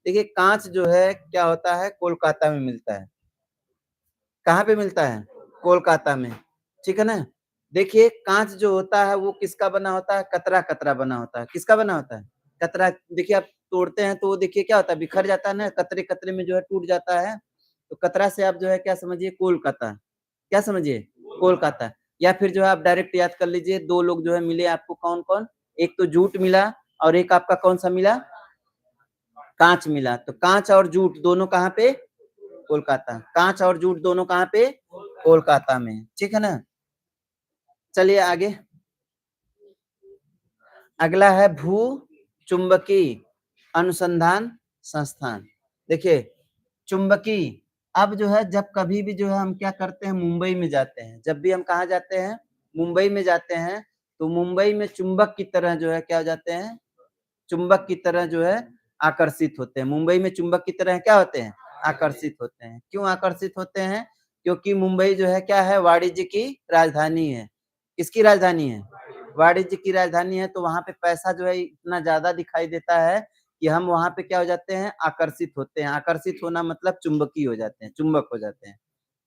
देखिए कांच जो है क्या होता है? कोलकाता में मिलता है। कहाँ पे मिलता है? कोलकाता में। ठीक है ना? देखिए कांच जो होता है वो किसका बना होता है? कतरा कतरा बना होता है। किसका बना होता है? कतरा। देखिए आप तोड़ते हैं तो वो देखिए क्या होता है? बिखर जाता है ना, कतरे कतरे में जो है टूट जाता है। तो कतरा से आप जो है क्या समझिए? कोलकाता। क्या समझिए? कोलकाता। या फिर जो है आप डायरेक्ट याद कर लीजिए, दो लोग जो है मिले आपको, कौन कौन? एक तो जूट मिला और एक आपका कौन सा मिला? कांच मिला। तो कांच और जूट दोनों कहाँ पे? कोलकाता। कांच और जूट दोनों कहाँ पे? कोलकाता में। ठीक है ना? चलिए आगे। अगला है भू चुंबकीय अनुसंधान संस्थान। देखिए चुंबकी। अब जो है जब कभी भी जो है हम क्या करते हैं? मुंबई में जाते हैं। जब भी हम कहाँ जाते हैं? मुंबई में जाते हैं। तो मुंबई में चुंबक की तरह जो है क्या हो जाते हैं? चुंबक की तरह जो है आकर्षित होते हैं। मुंबई में चुंबक की तरह क्या होते हैं? आकर्षित होते हैं। क्यों आकर्षित होते हैं? क्योंकि मुंबई जो है क्या है? वाणिज्य की राजधानी है। किसकी राजधानी है? वाणिज्य की राजधानी है। तो वहां पे पैसा जो है इतना ज्यादा दिखाई देता है कि हम वहां पे क्या हो जाते हैं? आकर्षित होते हैं। आकर्षित होना मतलब चुंबकीय हो जाते हैं, चुंबक हो जाते हैं।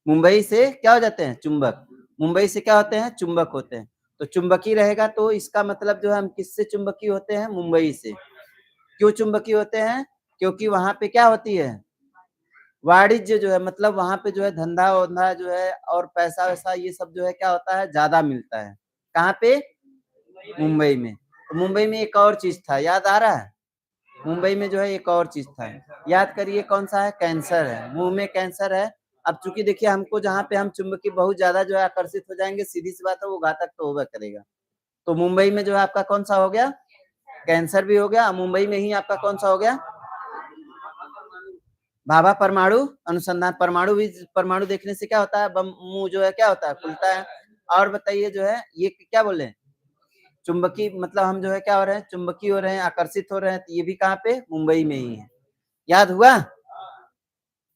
मुंबई से क्या हो जाते हैं? चुंबक। मुंबई से क्या होते हैं? चुंबक होते हैं। तो चुंबकीय रहेगा तो इसका मतलब जो है हम किससे चुंबकीय होते हैं? मुंबई से। क्यों चुंबकीय होते हैं? क्योंकि वहां पे क्या होती है? वाणिज्य जो है, मतलब वहां पे जो है धंधा वंधा जो है और पैसा वैसा ये सब जो है क्या होता है? ज्यादा मिलता है। कहाँ पे? मुंबई में। तो मुंबई में एक और चीज था, याद आ रहा है? मुंबई में जो है एक और चीज था। याद करिए कौन सा है? कैंसर है। मुंह में कैंसर है। अब चूंकि देखिए हमको जहाँ पे हम चुंबकीय बहुत ज्यादा जो है आकर्षित हो जाएंगे, सीधी सी बात है वो घातक तो होगा करेगा। तो मुंबई में जो है आपका कौन सा हो गया? कैंसर भी हो गया। मुंबई में ही आपका कौन सा हो गया? भाभा परमाणु अनुसंधान। परमाणु भी, परमाणु देखने से क्या होता है? बम मुंह जो है क्या होता है? खुलता है। और बताइए जो है ये क्या बोले? चुंबकीय मतलब हम जो है क्या हो रहे हैं? चुंबकीय हो रहे हैं, आकर्षित हो रहे हैं। तो ये भी कहाँ पे? मुंबई में ही है। याद हुआ?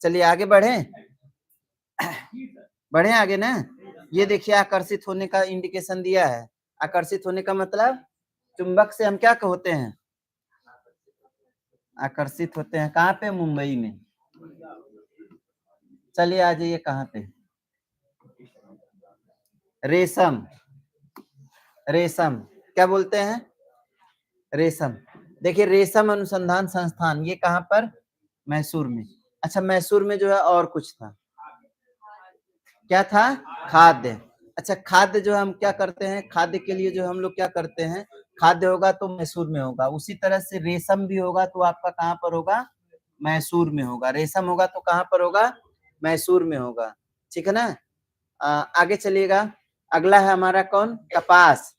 चलिए आगे बढ़े। बढ़े आगे ना। ये देखिए आकर्षित होने का इंडिकेशन दिया है। आकर्षित होने का मतलब चुंबक से हम क्या होते हैं? आकर्षित होते हैं। कहाँ पे? मुंबई में। चलिए आ जाइए कहाँ पे? रेशम। रेशम क्या बोलते हैं? रेशम। देखिए रेशम अनुसंधान संस्थान ये कहाँ पर? मैसूर में। अच्छा मैसूर में जो है और कुछ था। क्या था? खाद्य। अच्छा खाद्य जो हम क्या करते हैं? खाद्य के लिए जो हम लोग क्या करते हैं? खाद्य होगा तो मैसूर में होगा। उसी तरह से रेशम भी होगा तो आपका कहाँ पर होगा? मैसूर में होगा। रेशम होगा तो कहाँ पर होगा? मैसूर में होगा। ठीक है ना? आगे चलिएगा। अगला है हमारा कौन? कपास।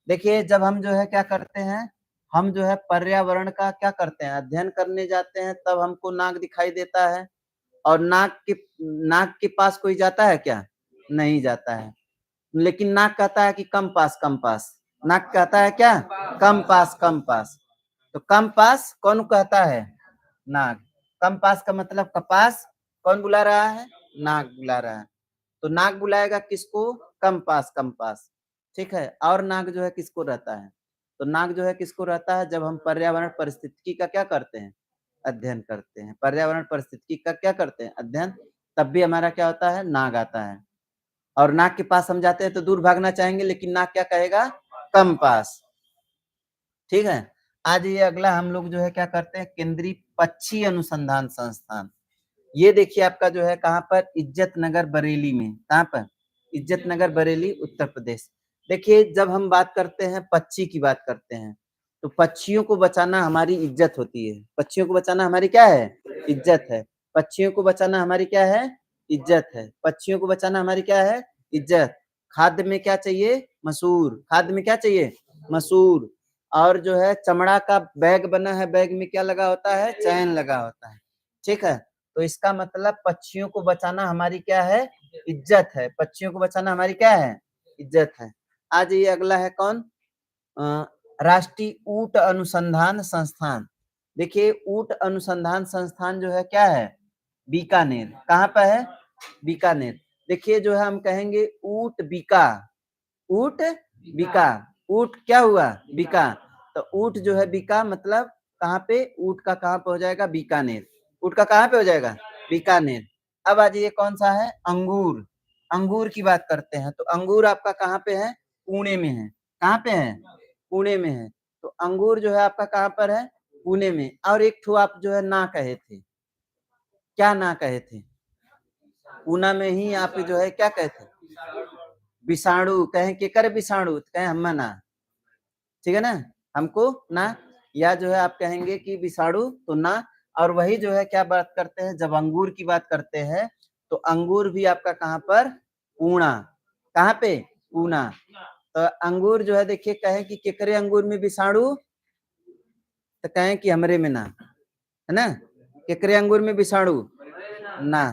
देखिए जब हम जो है क्या करते हैं? हम जो है पर्यावरण का क्या करते हैं? अध्ययन करने जाते हैं तब हमको नाक दिखाई देता है। और नाक के पास कोई जाता है क्या? नहीं जाता है। लेकिन नाक कहता है कि कम पास कम पास। नाक कहता है क्या? कम पास कम पास। तो कम पास कौन कहता है? नाक। कम्पास का मतलब कपास, कौन बुला रहा है? नाग बुला रहा है। तो नाग बुलाएगा किसको? कम्पास, कम्पास, ठीक है? और नाग जो है किसको रहता है? तो नाग जो है किसको रहता है? जब हम पर्यावरण परिस्थितिकी का क्या करते हैं? अध्ययन करते हैं। पर्यावरण परिस्थितिकी का क्या करते हैं? अध्ययन, तब भी हमारा क्या होता है? नाग आता है। और नाग के पास हम जाते हैं तो दूर भागना चाहेंगे, लेकिन नाग क्या कहेगा? कम्पास, ठीक है? आज ये अगला हम लोग जो है क्या करते हैं? केंद्रीय पक्षी अनुसंधान संस्थान। ये देखिए आपका जो है कहाँ पर? इज्जत नगर बरेली में। कहाँ पर? इज्जत नगर बरेली, उत्तर प्रदेश। देखिए जब हम बात करते हैं, पक्षी की बात करते हैं, तो पक्षियों को बचाना हमारी इज्जत होती है। पक्षियों को बचाना हमारी क्या है? इज्जत है। पक्षियों को बचाना हमारी क्या है? इज्जत है। पक्षियों को बचाना हमारी क्या है? इज्जत। खाद्य में क्या चाहिए? मसूर। खाद्य में क्या चाहिए? मसूर। और जो है चमड़ा का बैग बना है, बैग में क्या लगा होता है? चैन लगा होता है, ठीक है? तो इसका मतलब पक्षियों को बचाना हमारी क्या है? इज्जत है। पक्षियों को बचाना हमारी क्या है? इज्जत है। आज ये अगला है कौन? राष्ट्रीय ऊंट अनुसंधान संस्थान। देखिए ऊंट अनुसंधान संस्थान जो है क्या है? बीकानेर। कहाँ पे है? बीकानेर। देखिए जो है हम कहेंगे ऊंट बिका, ऊंट बिका, ऊंट क्या हुआ? बिका। तो ऊंट जो है बिका मतलब कहाँ पे? ऊंट का कहाँ पे हो जाएगा? बीकानेर। ऊंट का कहाँ पे हो जाएगा? बीकानेर। अब आज ये कौन सा है? अंगूर। अंगूर की बात करते हैं तो अंगूर आपका कहाँ पे है? पुणे में है। कहाँ पे है? पुणे में है। तो अंगूर जो है आपका कहाँ पर है? पुणे में। और एक ठो आप जो है ना कहे थे, क्या ना कहे थे? ऊना में ही आप जो है क्या कहते थे? विषाणु। कहें केकर विषाणु? कहें हम ना, ठीक है ना? हमको ना, या जो है आप कहेंगे कि विषाणु तो ना। और वही जो है क्या बात करते हैं? जब अंगूर की बात करते हैं तो अंगूर भी आपका कहाँ पर? ऊना। कहाँ पे? ऊना। तो अंगूर जो है देखिए कहें कि केकरे अंगूर में विषाणु, तो कहें कि हमरे में ना, है ना? केकरे अंगूर में विषाणु ना,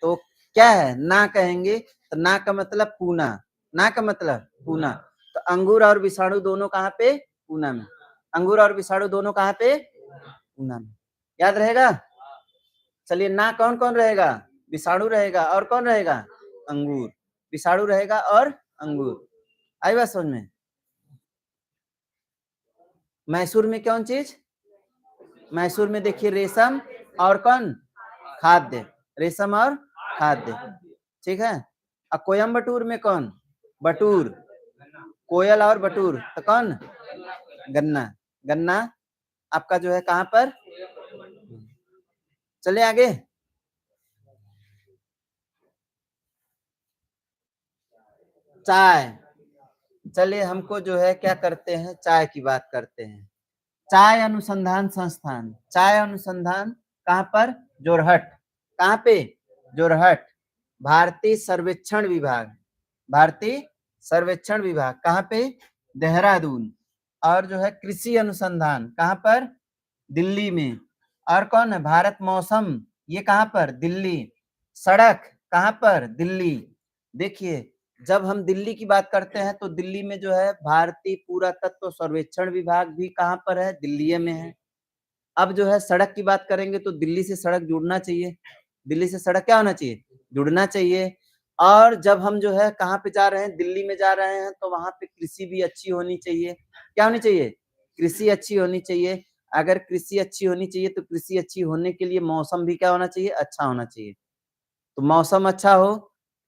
तो क्या है? ना कहेंगे तो ना का मतलब पूना। ना का मतलब पूना। तो अंगूर और विषाणु दोनों कहाँ पे? पूना में। अंगूर और विषाणु दोनों कहाँ पे? पूना में। याद रहेगा? चलिए ना कौन कौन रहेगा? विषाणु रहेगा और कौन रहेगा? अंगूर। विषाणु रहेगा और अंगूर। आई बात समझ में? मैसूर में कौन चीज? मैसूर में देखिए रेशम और कौन? खाद्य। रेशम और खाद्य, ठीक है? और कोयम्बटूर में कौन? बटूर। कोयल और बटूर तो कौन? गन्ना। गन्ना आपका जो है कहाँ पर? चले आगे। चाय। चलिए हमको जो है क्या करते हैं? चाय की बात करते हैं। चाय अनुसंधान संस्थान। चाय अनुसंधान कहाँ पर? जोरहट। कहाँ पे? जोरहट। भारतीय सर्वेक्षण विभाग। भारतीय सर्वेक्षण विभाग कहाँ पे? देहरादून। और जो है कृषि अनुसंधान कहाँ पर? दिल्ली में। और कौन है? भारत मौसम, ये कहाँ पर? दिल्ली। सड़क कहाँ पर? दिल्ली। देखिए जब हम दिल्ली की बात करते हैं तो दिल्ली में जो है भारतीय पुरातत्व सर्वेक्षण विभाग भी कहाँ पर है? दिल्ली में है। अब जो है सड़क की बात करेंगे तो दिल्ली से सड़क जुड़ना चाहिए। दिल्ली से सड़क क्या होना चाहिए? जुड़ना चाहिए। और जब हम जो है कहाँ पे जा रहे हैं? दिल्ली में जा रहे हैं तो वहां पे कृषि भी अच्छी होनी चाहिए। क्या होनी चाहिए? कृषि अच्छी होनी चाहिए। अगर कृषि अच्छी होनी चाहिए तो कृषि अच्छी होने के लिए मौसम भी क्या होना चाहिए? अच्छा होना चाहिए। तो मौसम अच्छा हो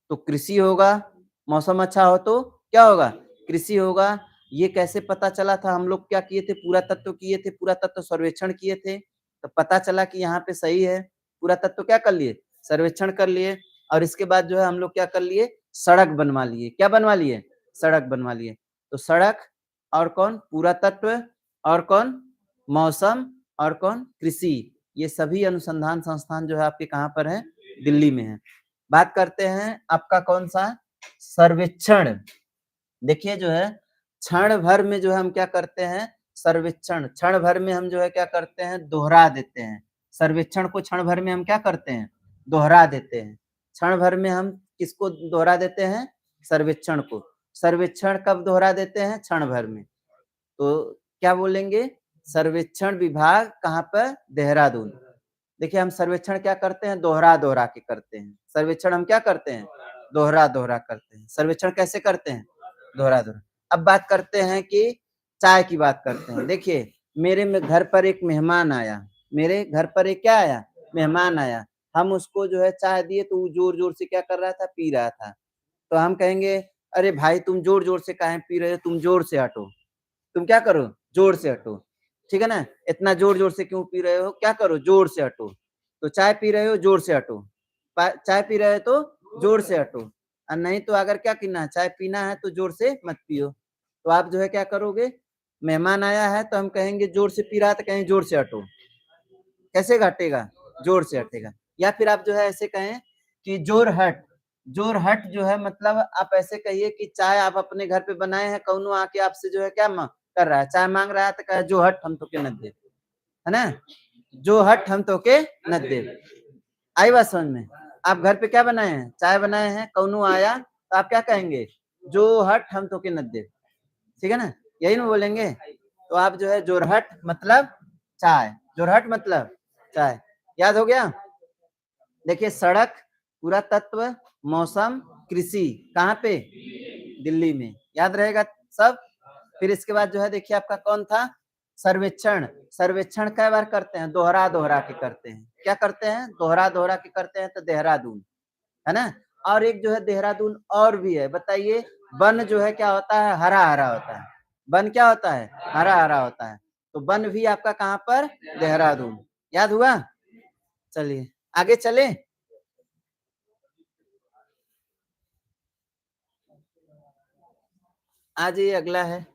तो कृषि होगा, मौसम अच्छा हो तो क्या होगा? कृषि होगा। ये कैसे पता चला था? हम लोग क्या किए थे? पुरातत्व किए थे, पुरातत्व सर्वेक्षण किए थे, तो पता चला कि यहाँ पे सही है। पुरातत्व क्या कर लिए? सर्वेक्षण कर लिए। और इसके बाद जो है हम लोग क्या कर लिए? सड़क बनवा लिए। क्या बनवा लिए? सड़क बनवा लिए। तो सड़क और कौन? पुरातत्व और कौन? मौसम और कौन? कृषि। ये सभी अनुसंधान संस्थान जो है आपके कहाँ पर है? दिल्ली में है। बात करते हैं आपका कौन सा? सर्वेक्षण। देखिए जो है क्षण भर में जो है हम क्या करते हैं? सर्वेक्षण क्षण भर में हम जो है क्या करते हैं? दोहरा देते हैं। सर्वेक्षण को क्षण भर में हम क्या करते हैं? दोहरा देते हैं। क्षण भर में हम किसको दोहरा देते हैं? सर्वेक्षण को। सर्वेक्षण कब दोहरा देते हैं? क्षण भर में। तो क्या बोलेंगे? सर्वेक्षण विभाग कहाँ पर? देहरादून। देखिए हम सर्वेक्षण क्या करते हैं, दोहरा-दोहरा के करते हैं। सर्वेक्षण हम क्या करते हैं, दोहरा-दोहरा करते हैं। सर्वेक्षण कैसे करते हैं, दोहरा-दोहरा। अब बात करते हैं कि चाय की बात करते हैं। देखिए मेरे में घर पर एक मेहमान आया, मेरे घर पर एक क्या आया, मेहमान आया। हम उसको जो है चाय दिए तो वो ज़ोर-ज़ोर से क्या कर रहा था, पी रहा था। तो हम कहेंगे, "अरे भाई तुम ज़ोर-ज़ोर से काहे पी रहे हो? तुम ज़ोर से हटो।" तुम क्या करो, ज़ोर से हटो, ठीक है ना? इतना ज़ोर-ज़ोर से क्यों पी रहे हो? क्या करो, ज़ोर से हटो। तो चाय पी रहे हो, ज़ोर से हटो। चाय पी रहे हो तो ज़ोर से हटो, और नहीं तो अगर क्या पीना है, चाय पीना है तो ज़ोर से मत पियो। तो आप जो है क्या करोगे, मेहमान आया है तो हम कहेंगे ज़ोर से पी रहा है तो कहें ज़ोर से हटो। कैसे हटेगा? ज़ोर से हटेगा। या फिर आप जो है ऐसे कहें कि ज़ोर हट। ज़ोर हट जो है मतलब आप ऐसे कहिए कि चाय आप अपने घर पे बनाए हैं, कौनो आके आपसे जो है क्या कर रहा है, चाय माँग रहा है तो कहे जो हट हम तोके न देब, है ना? जो हट हम तोके न देब। आई बात समझ में? आप घर पे क्या बनाए हैं? चाय बनाए हैं, कौनो आया तो आप क्या कहेंगे? जो हट हम तोके न देब। ठीक है ना? यही ना बोलेंगे? तो आप जो है जोरहट मतलब चाय, जोरहट मतलब चाय। याद हो गया? देखिए सड़क, पुरातत्व, मौसम, कृषि कहाँ पे? दिल्ली में। याद रहेगा सब? फिर इसके बाद जो है देखिए आपका कौन था? सर्वेक्षण। सर्वेक्षण कै बार करते हैं? दोहरा-दोहरा के करते हैं। क्या करते हैं? दोहरा-दोहरा के करते हैं तो देहरादून, है ना? और एक जो है देहरादून और भी है, बताइए वन जो है क्या होता है? हरा-हरा होता है। वन क्या होता है? हरा-हरा होता है। तो वन भी आपका कहाँ पर? देहरादून। याद हुआ? चलिए, आगे चलें? आ जाइए अगला है।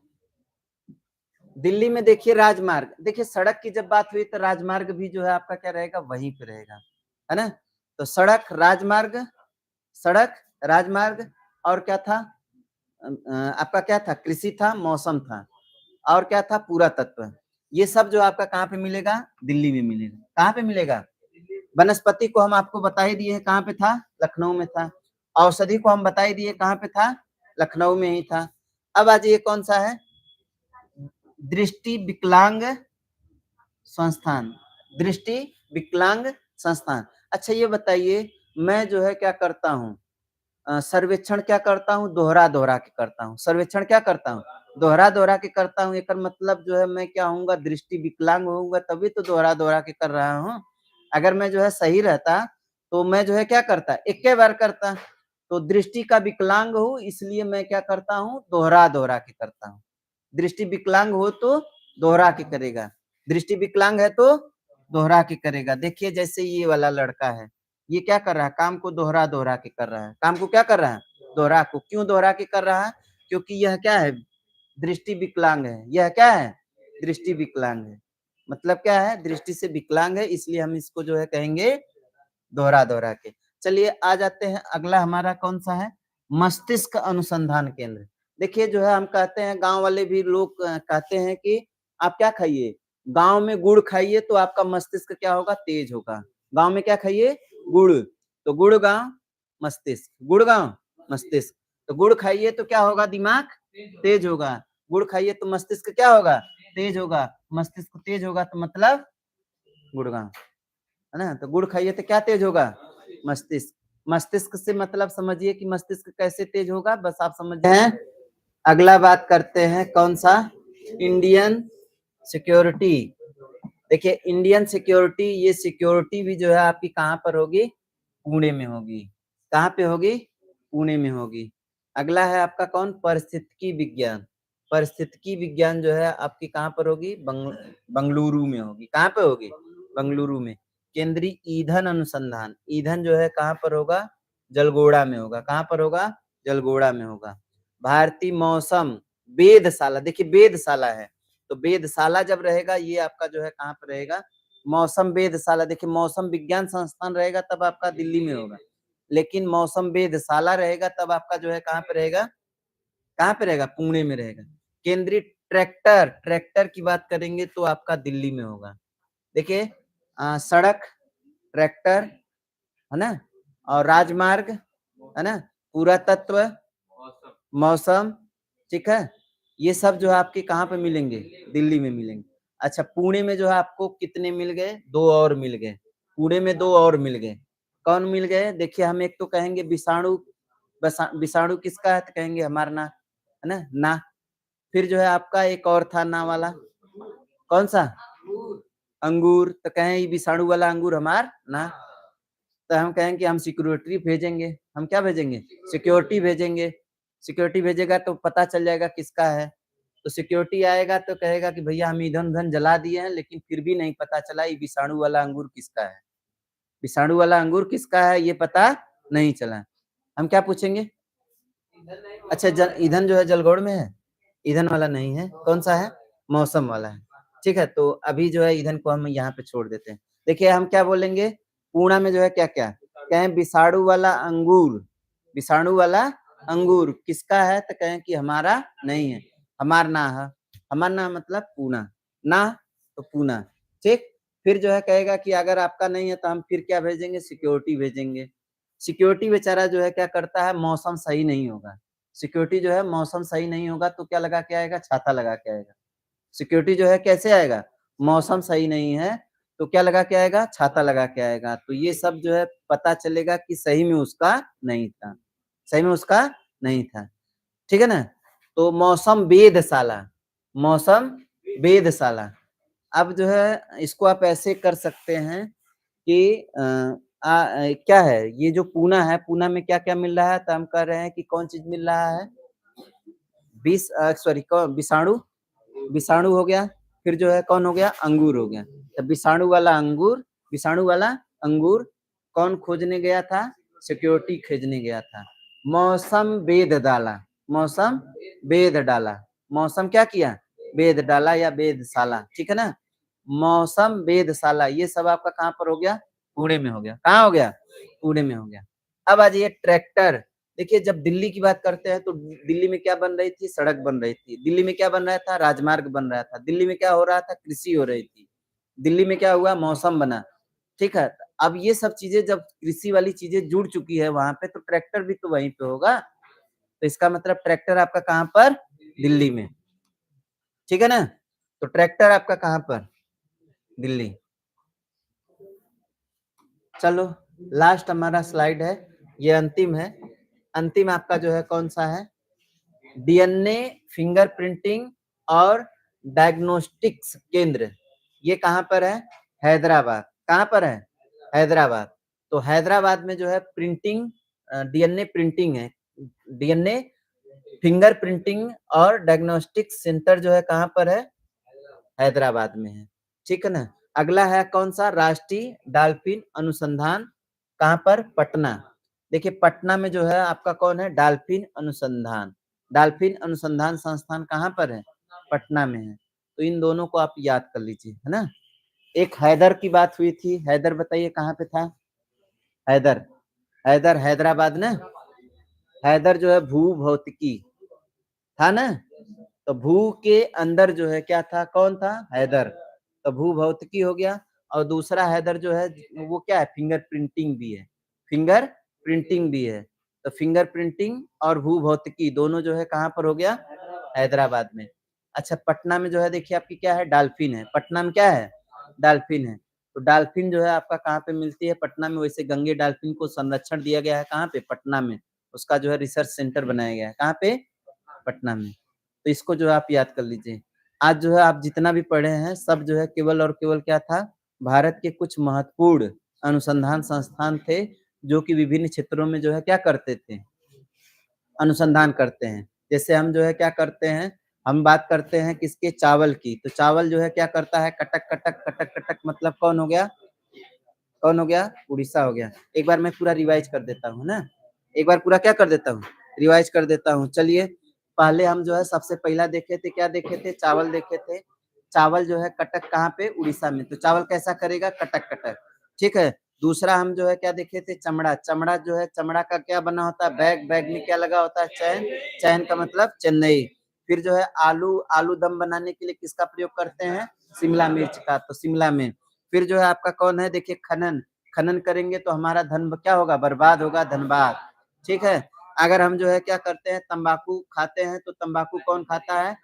दिल्ली में देखिए राजमार्ग, देखिए सड़क की जब बात हुई तो राजमार्ग भी जो है आपका क्या रहेगा? वहीं पे रहेगा, है ना? तो सड़क, राजमार्ग, सड़क, राजमार्ग और क्या था? आपका क्या था? कृषि था, मौसम था और क्या था? पुरातत्व। ये सब जो आपका कहाँ पे मिलेगा? दिल्ली में मिलेगा। कहाँ पे मिलेगा? वनस्पति को हम आपको बता ही दिए हैं कहाँ पे था? लखनऊ में था। औषधि को हम बता ही दिए कहाँ पे था? लखनऊ में ही था। अब आ जाइए कौन सा है? दृष्टि विकलांग संस्थान, दृष्टि विकलांग संस्थान। अच्छा ये बताइए मैं जो है क्या करता हूँ, सर्वेक्षण क्या करता हूँ? दोहरा-दोहरा के करता हूँ। सर्वेक्षण क्या करता हूँ? दोहरा-दोहरा के करता हूँ। एकर मतलब जो है मैं क्या होऊँगा? दृष्टि विकलांग होऊँगा तभी तो दोहरा-दोहरा के कर रहा हूँ। अगर मैं जो है सही रहता, तो मैं जो है क्या करता? एके बार करता। तो दृष्टि का विकलांग हूँ इसलिए मैं क्या करता हूँ? दोहरा-दोहरा के करता हूँ। दृष्टि विकलांग हो तो दोहरा के करेगा, दृष्टि विकलांग है तो दोहरा के करेगा। देखिए जैसे ये वाला लड़का है, ये क्या कर रहा है? काम को दोहरा-दोहरा के कर रहा है। काम को क्या कर रहा है? दोहरा को। क्यों दोहरा के कर रहा है? क्योंकि यह क्या है? दृष्टि विकलांग है। यह क्या है? दृष्टि विकलांग है। मतलब क्या है? दृष्टि से विकलांग है इसलिए हम इसको जो है कहेंगे दोहरा-दोहरा के। चलिए आ जाते हैं अगला हमारा कौन-सा है? मस्तिष्क अनुसंधान केंद्र। देखिए जो है हम कहते हैं गाँव वाले भी लोग कहते हैं कि आप क्या खाइए? गाँव में गुड़ खाइए तो आपका मस्तिष्क क्या होगा? तेज होगा। गाँव में क्या खाइए? गुड़। तो गुड़गाँव मस्तिष्क, गुड़गाँव मस्तिष्क। तो गुड़ खाइए तो क्या होगा? दिमाग तेज होगा। गुड़ खाइए तो मस्तिष्क क्या होगा? तेज होगा। मस्तिष्क तेज होगा तो मतलब गुड़गाँव। है ना? तो गुड़ खाइए तो क्या तेज होगा? मस्तिष्क। मस्तिष्क से मतलब समझिए कि मस्तिष्क कैसे तेज होगा बस आप समझ गए हैं। अगला बात करते हैं कौन-सा? Indian security. देखिए इंडियन सिक्योरिटी, ये सिक्योरिटी भी जो है आपकी कहाँ पर होगी? पुणे में होगी। कहाँ पे होगी? पुणे में होगी। अगला है आपका कौन? पारिस्थितिकी विज्ञान। पारिस्थितिकी विज्ञान जो है आपकी कहाँ पर होगी? बंगलुरु में होगी। कहाँ पे होगी? बंगलुरु में। केंद्रीय ईंधन अनुसंधान, ईंधन जो है कहाँ पर होगा? जलगोड़ा में होगा। कहाँ पर होगा? जलगोड़ा में होगा। भारतीय मौसम वेधशाला, देखिए वेधशाला है, तो वेधशाला जब रहेगा ये आपका जो है कहाँ पे रहेगा? मौसम वेधशाला। देखिए मौसम विज्ञान संस्थान रहेगा तब आपका दिल्ली में होगा, लेकिन मौसम वेधशाला रहेगा तब आपका जो है कहाँ पे रहेगा? कहाँ पे रहेगा? पुणे में रहेगा। केंद्रीय ट्रैक्टर, ट्रैक्टर की बात करेंगे तो आपका दिल्ली में होगा। देखिए सड़क, ट्रैक्टर, है ना? और राजमार्ग, है ना? पुरातत्व, मौसम, ठीक है? ये सब जो है आपके कहाँ पे मिलेंगे? दिल्ली में मिलेंगे। अच्छा पुणे में जो है आपको कितने मिल गए? 2 और मिल गए। कूड़े में 2 और मिल गए। कौन मिल गए? देखिए हम एक तो कहेंगे विषाणु, विषाणु किसका है? तो कहेंगे हमारा ना, है ना? ना। फिर जो है आपका एक और था ना वाला, कौन-सा? अंगूर। तो कहें ये विषाणु वाला अंगूर हमार ना। तो हम कहेंगे कि हम सिक्योरिटी भेजेंगे। हम क्या भेजेंगे? सिक्योरिटी भेजेंगे। सिक्योरिटी भेजेगा तो पता चल जाएगा किसका है। तो सिक्योरिटी आएगा तो कहेगा कि भैया हम ईंधन-विधन जला दिए हैं, लेकिन फिर भी नहीं पता चला ये विषाणु वाला अंगूर किसका है। विषाणु वाला अंगूर किसका है ये पता नहीं चला। हम क्या पूछेंगे? अच्छा, ईंधन जो है जलगौड़ में है? ईंधन वाला नहीं है, कौन-सा है? मौसम वाला है। ठीक है, तो अभी जो है ईंधन को हम यहाँ पे छोड़ देते हैं। देखिए हम क्या बोलेंगे? पूर्णा में जो है क्या-क्या? कहें विषाणु वाला अंगूर, विषाणु वाला अंगूर किसका है? तो कहें कि हमारा नहीं है, हमार ना है। हमार ना मतलब पूना, ना तो पूना, ठीक? फिर जो है कहेगा कि अगर आपका नहीं है तो हम फिर क्या भेजेंगे? सिक्योरिटी भेजेंगे। सिक्योरिटी बेचारा जो है क्या करता है? मौसम सही नहीं होगा। सिक्योरिटी जो है मौसम सही नहीं होगा तो क्या लगा के आएगा? छाता लगा के आएगा। सिक्योरिटी जो है कैसे आएगा? मौसम सही नहीं है, तो क्या लगा के आएगा? छाता लगा के आएगा। तो ये सब जो है पता चलेगा कि सही में उसका नहीं था, सही में उसका नहीं था। ठीक है ना? तो मौसम वेधशाला, मौसम वेधशाला। अब जो है इसको आप ऐसे कर सकते हैं कि क्या है? ये जो पूना है, पूना में क्या-क्या मिल रहा है? तो हम कह रहे हैं कि कौन चीज़ मिल रहा है? सॉरी कौन विषाणु, विषाणु हो गया, फिर जो है कौन हो गया? अंगूर हो गया। तो विषाणु वाला अंगूर कौन खोजने गया था? सिक्योरिटी खोजने गया था। मौसम वेद डाला, मौसम वेद डाला। मौसम क्या किया? वेद डाला या वेधशाला, ठीक है ना? मौसम वेधशाला ये सब आपका कहाँ पर हो गया? पुणे में हो गया। कहाँ हो गया? पुणे में हो गया। अब आ जाइए ट्रैक्टर। देखिए जब दिल्ली की बात करते हैं तो दिल्ली में क्या बन रही थी? सड़क बन रही थी। दिल्ली में क्या बन रहा था? राजमार्ग बन रहा था। दिल्ली में क्या हो रहा था? कृषि हो रही थी। दिल्ली में क्या हुआ? मौसम बना। ठीक है? अब ये सब चीज़ें जब कृषि वाली चीज़ें जुड़ चुकी है वहाँ पे तो ट्रैक्टर भी तो वहीं पे होगा। तो इसका मतलब ट्रैक्टर आपका कहाँ पर? दिल्ली में। ठीक है ना? तो ट्रैक्टर आपका कहाँ पर? दिल्ली। चलो लास्ट हमारा स्लाइड है, ये अंतिम है। अंतिम आपका जो है कौन-सा है? डीएनए फिंगरप्रिंटिंग और डायग्नोस्टिक्स केंद्र, ये कहाँ पर है? हैदराबाद। कहाँ पर है? हैदराबाद। तो हैदराबाद में जो है प्रिंटिंग डीएनए प्रिंटिंग है। डीएनए फिंगरप्रिंटिंग और डायग्नोस्टिक्स सेंटर जो है कहाँ पर है? हैदराबाद में है। ठीक है ना? अगला है कौन-सा? राष्ट्रीय डॉल्फिन अनुसंधान, कहाँ पर? पटना। देखिए पटना में जो है आपका कौन है? डॉल्फिन अनुसंधान। डॉल्फिन अनुसंधान संस्थान कहाँ पर है? पटना में है। तो इन दोनों को आप याद कर लीजिए, है ना? एक हैदर की बात हुई थी। हैदर बताइए कहाँ पे था? हैदर, हैदर हैदराबाद ना? हैदर जो है भू-भौतिकी था ना? तो भू के अंदर जो है क्या था? कौन था? हैदर। तो भू-भौतिकी हो गया और दूसरा हैदर जो है वो क्या है? फिंगर प्रिंटिंग भी है। फिंगर प्रिंटिंग भी है। तो फिंगर प्रिंटिंग और भू-भौतिकी दोनों जो है कहाँ पर हो गया? हैदराबाद में। अच्छा पटना में जो है देखिए आपकी क्या है? डॉल्फिन है। पटना में क्या है? डॉल्फिन है। तो डॉल्फिन जो है आपका कहाँ पे मिलती है? पटना में। वैसे गंगे डॉल्फिन को संरक्षण दिया गया है कहाँ पे? पटना में। उसका जो है रिसर्च सेंटर बनाया गया है। कहाँ पे? पटना में। तो इसको जो है आप याद कर लीजिए। आज जो है आप जितना भी पढ़े हैं सब जो है केवल और केवल क्या था? भारत के कुछ महत्वपूर्ण अनुसंधान संस्थान थे, जो कि विभिन्न क्षेत्रों में जो है क्या करते थे? अनुसंधान करते हैं। जैसे हम जो है क्या करते हैं? हम बात करते हैं किसके? चावल की। तो चावल जो है क्या करता है? कटक, कटक, कटक, कटक मतलब कौन हो गया? कौन हो गया? उड़ीसा हो गया। एक बार मैं पूरा रिवाइज़ कर देता हूँ ना, एक बार पूरा क्या कर देता हूँ? रिवाइज़ कर देता हूँ। चलिए, पहले हम जो है सबसे पहला देखे थे, क्या देखे थे? चावल देखे थे। चावल जो है कटक कहाँ पे? उड़ीसा में। तो चावल कैसा करेगा? कटक, कटक। ठीक है? दूसरा हम जो है क्या देखे थे? चमड़ा। चमड़ा जो है चमड़ा का क्या बना होता है? बैग। बैग में क्या लगा होता है? चैन। चैन का मतलब चेन्नई। फिर जो है आलू। आलू दम बनाने के लिए किसका प्रयोग करते हैं? शिमला मिर्च का, तो शिमला में। फिर जो है आपका कौन है? देखिए खनन। खनन करेंगे तो हमारा धन क्या होगा? बर्बाद होगा, धनबाद। ठीक है? अगर हम जो है क्या करते हैं? तंबाकू खाते हैं तो तंबाकू कौन खाता है?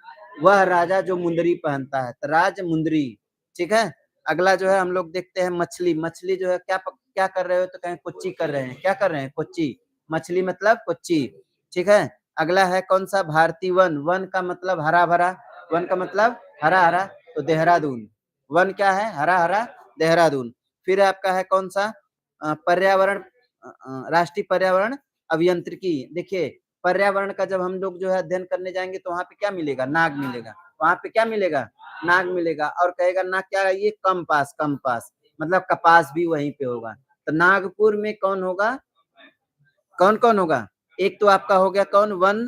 वह राजा जो मुंदरी पहनता है, तो राज मुंदरी। ठीक है? अगला जो है हम लोग देखते हैं मछली। मछली जो है क्या कर रहे हो, तो कहें कुच्ची कर रहे हैं। क्या कर रहे हैं? कुच्ची। मछली मतलब कुच्ची। ठीक है। अगला है कौन सा? भारतीय वन। वन का मतलब हरा भरा। वन का मतलब हरा हरा, तो देहरादून। वन क्या है? हरा हरा, देहरादून। फिर आपका है कौन सा? पर्यावरण, राष्ट्रीय पर्यावरण अभियंत्रिकी। देखिए, पर्यावरण का जब हम लोग जो है अध्ययन करने जाएंगे तो वहां पे क्या मिलेगा? नाग मिलेगा। वहां पे क्या मिलेगा? नाग मिलेगा। और कहेगा नाग क्या है? ये कम्पास। कम्पास मतलब कपास भी वहीं पे होगा। तो नागपुर में कौन होगा? कौन कौन होगा? एक तो आपका हो गया कौन? वन,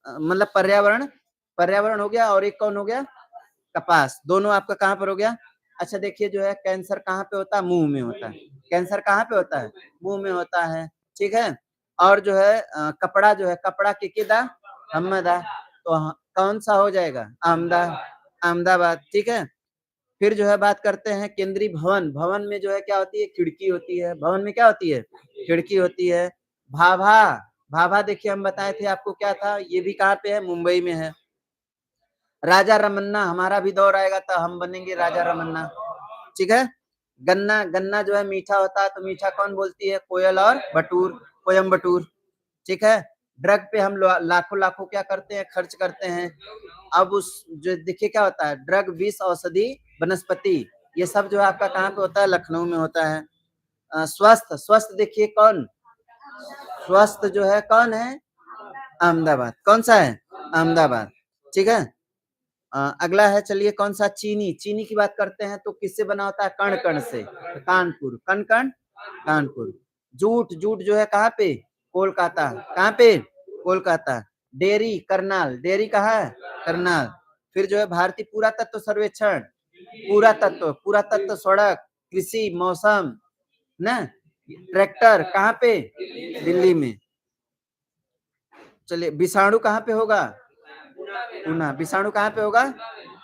मतलब पर्यावरण। पर्यावरण हो गया। और एक कौन हो गया? कपास। दोनों आपका कहाँ पर हो गया? अच्छा देखिए, जो है कैंसर कहाँ पे होता है? मुंह में होता है। कैंसर कहाँ पे होता है? मुंह में होता है। ठीक है। और जो है कपड़ा, जो है कपड़ा किकेदा हमदा, तो कौन सा हो जाएगा? अहमदा, अहमदाबाद। ठीक है। फिर जो है बात करते हैं केंद्रीय भवन। भवन में जो है क्या होती है? खिड़की होती है। भवन में क्या होती है? खिड़की होती है। भाभा। भाभा देखिए हम बताए थे आपको क्या था? ये भी कहाँ पे है? मुंबई में है। राजा रमन्ना, हमारा भी दौर आएगा तो हम बनेंगे राजा रमन्ना। ठीक है। गन्ना। गन्ना जो है मीठा होता है, तो मीठा कौन बोलती है? कोयल और बटूर, कोयम बटूर। ठीक है। ड्रग पे हम लाखों लाखों क्या करते हैं? खर्च करते हैं। अब उस जो देखिए क्या होता है? ड्रग, विष, औषधि, वनस्पति, ये सब जो है आपका कहाँ पे होता है? लखनऊ में होता है। स्वस्थ। स्वस्थ देखिए कौन? स्वस्थ जो है कौन है? अहमदाबाद। कौन सा है? अहमदाबाद। ठीक है। अगला है, चलिए कौन सा? चीनी। चीनी की बात करते हैं तो किससे बना होता है? कण कण से। कानपुर। कण कण, कानपुर। जूट। जूट जो है कहाँ पे? कोलकाता। कहाँ पे? कोलकाता। डेयरी, करनाल। डेयरी कहाँ है? करनाल। फिर जो है भारतीय पुरातत्व सर्वेक्षण। पुरातत्व, पुरातत्व सड़क, कृषि, मौसम ना। ट्रैक्टर कहाँ पे? दिल्ली में। चलिए, विषाणु कहाँ पे होगा? पूना। विषाणु कहाँ पे होगा?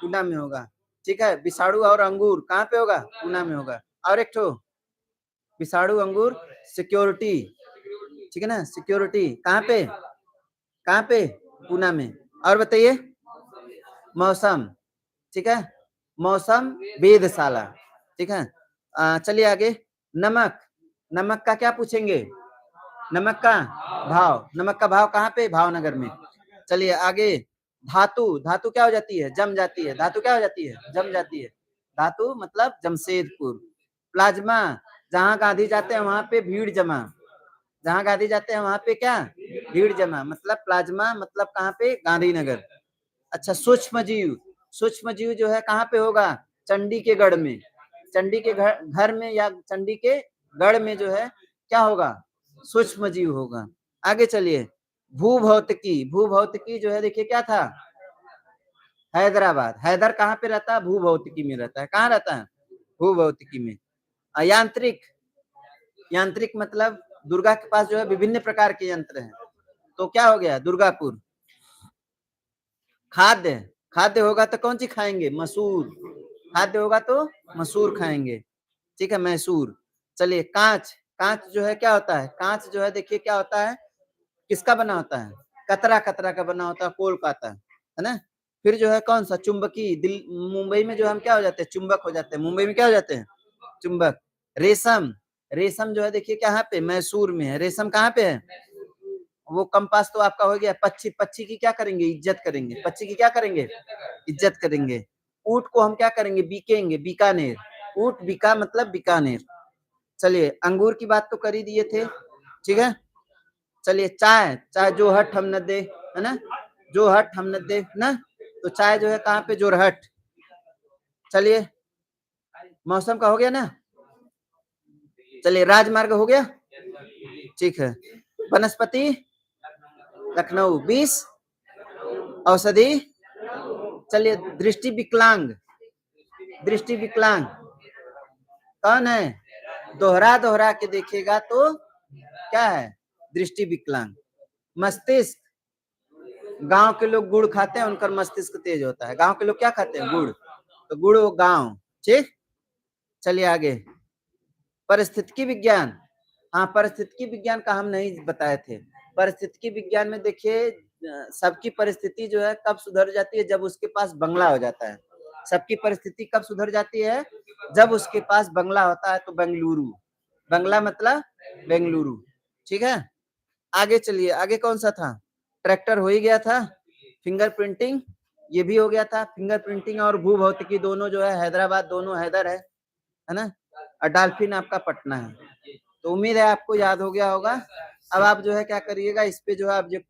पूना में होगा। ठीक है। विषाणु और अंगूर कहाँ पे होगा? पूना में होगा। और एक ठो विषाणु अंगूर सिक्योरिटी। ठीक है ना? सिक्योरिटी कहाँ पे? कहाँ पे? पूना में। और बताइए, मौसम। ठीक है। मौसम वेधशाला। ठीक है। चलिए आगे। नमक। नमक का क्या पूछेंगे? नमक का भाव। नमक का भाव कहाँ पे? भावनगर में। चलिए आगे। धातु। धातु क्या हो जाती है? जम जाती है। धातु क्या हो जाती है? जम जाती है। धातु मतलब जमशेदपुर। प्लाज्मा। जहां गांधी जाते हैं वहां पे भीड़ जमा। जहां गांधी जाते हैं वहां पे क्या? भीड़ जमा। मतलब प्लाज्मा मतलब कहाँ पे? गांधीनगर। अच्छा, सूक्ष्म जीव। सूक्ष्म जीव जो है कहाँ पे होगा? चंडी के गढ़ में। चंडी के घर में या चंडी के गढ़ में जो है क्या होगा? सूक्ष्म जीव होगा। आगे चलिए। भूभौतिकी। भूभौतिकी जो है देखिए क्या था? हैदराबाद। हैदर कहाँ पे रहता है? भूभौतिकी में रहता है। कहाँ रहता है? भूभौतिकी में। यांत्रिक। यांत्रिक मतलब दुर्गा के पास जो है विभिन्न प्रकार के यंत्र हैं, तो क्या हो गया? दुर्गापुर। खाद्य। खाद्य होगा तो कौन सी खाएंगे? मसूर। खाद्य होगा तो मसूर खाएंगे। ठीक है, मैसूर। चलिए, कांच। कांच जो है क्या होता है? कांच जो है देखिए क्या होता है? किसका बना होता है? कतरा। कतरा का बना होता है। कोलकाता, है ना। फिर जो है कौन सा? चुंबकी। मुंबई में जो हम क्या हो जाते हैं? चुंबक हो जाते हैं। मुंबई में क्या हो जाते हैं? चुंबक। रेशम। रेशम जो है देखिए कहाँ पे? मैसूर में है। रेशम कहाँ पे है? वो कंपास तो आपका हो गया। पक्षी। पक्षी की क्या करेंगे? इज्जत करेंगे। पक्षी की क्या करेंगे? इज्जत करेंगे। ऊंट को हम क्या करेंगे? बीकेंगे। बीकानेर। ऊंट बिका मतलब बीकानेर। चलिए, अंगूर की बात तो कर ही दिए थे। ठीक है। चलिए, चाय। चाय जो हट हम न दे, है ना। जो हट हम न दे ना, तो चाय जो है कहाँ पे? जोरहट। चलिए, मौसम का हो गया ना। चलिए, राजमार्ग हो गया। ठीक है। वनस्पति लखनऊ। 20 औषधि। चलिए, दृष्टि विकलांग। दृष्टि विकलांग कौन है? दोहरा दोहरा के देखेगा तो क्या है? दृष्टि विकलांग। मस्तिष्क। गांव के लोग गुड़ खाते हैं, उनका मस्तिष्क तेज होता है। गांव के लोग क्या खाते हैं? गुड़। तो गुड़ वो गांव। ठीक। चलिए आगे। परिस्थितिकी विज्ञान। हाँ, परिस्थितिकी विज्ञान का हम नहीं बताए थे। परिस्थितिकी विज्ञान में देखिए सबकी परिस्थिति जो है कब सुधर जाती है? जब उसके पास बंगला हो जाता है। सबकी परिस्थिति कब सुधर जाती है? जब उसके पास बंगला होता है तो बेंगलुरु, बंगला मतलब बेंगलुरु, ठीक है? आगे चलिए, आगे कौन-सा था? ट्रैक्टर हो ही गया था, फिंगर प्रिंटिंग ये भी हो गया था, फिंगर प्रिंटिंग और भू-भौतिकी दोनों जो है हैदराबाद दोनों हैदर है ना? और डॉल्फिन आपका पटना है। तो उम्मीद है आपको याद हो गया होगा। अब आप जो है क्या करिएगा इस पे जो है ऑब्जेक्टिव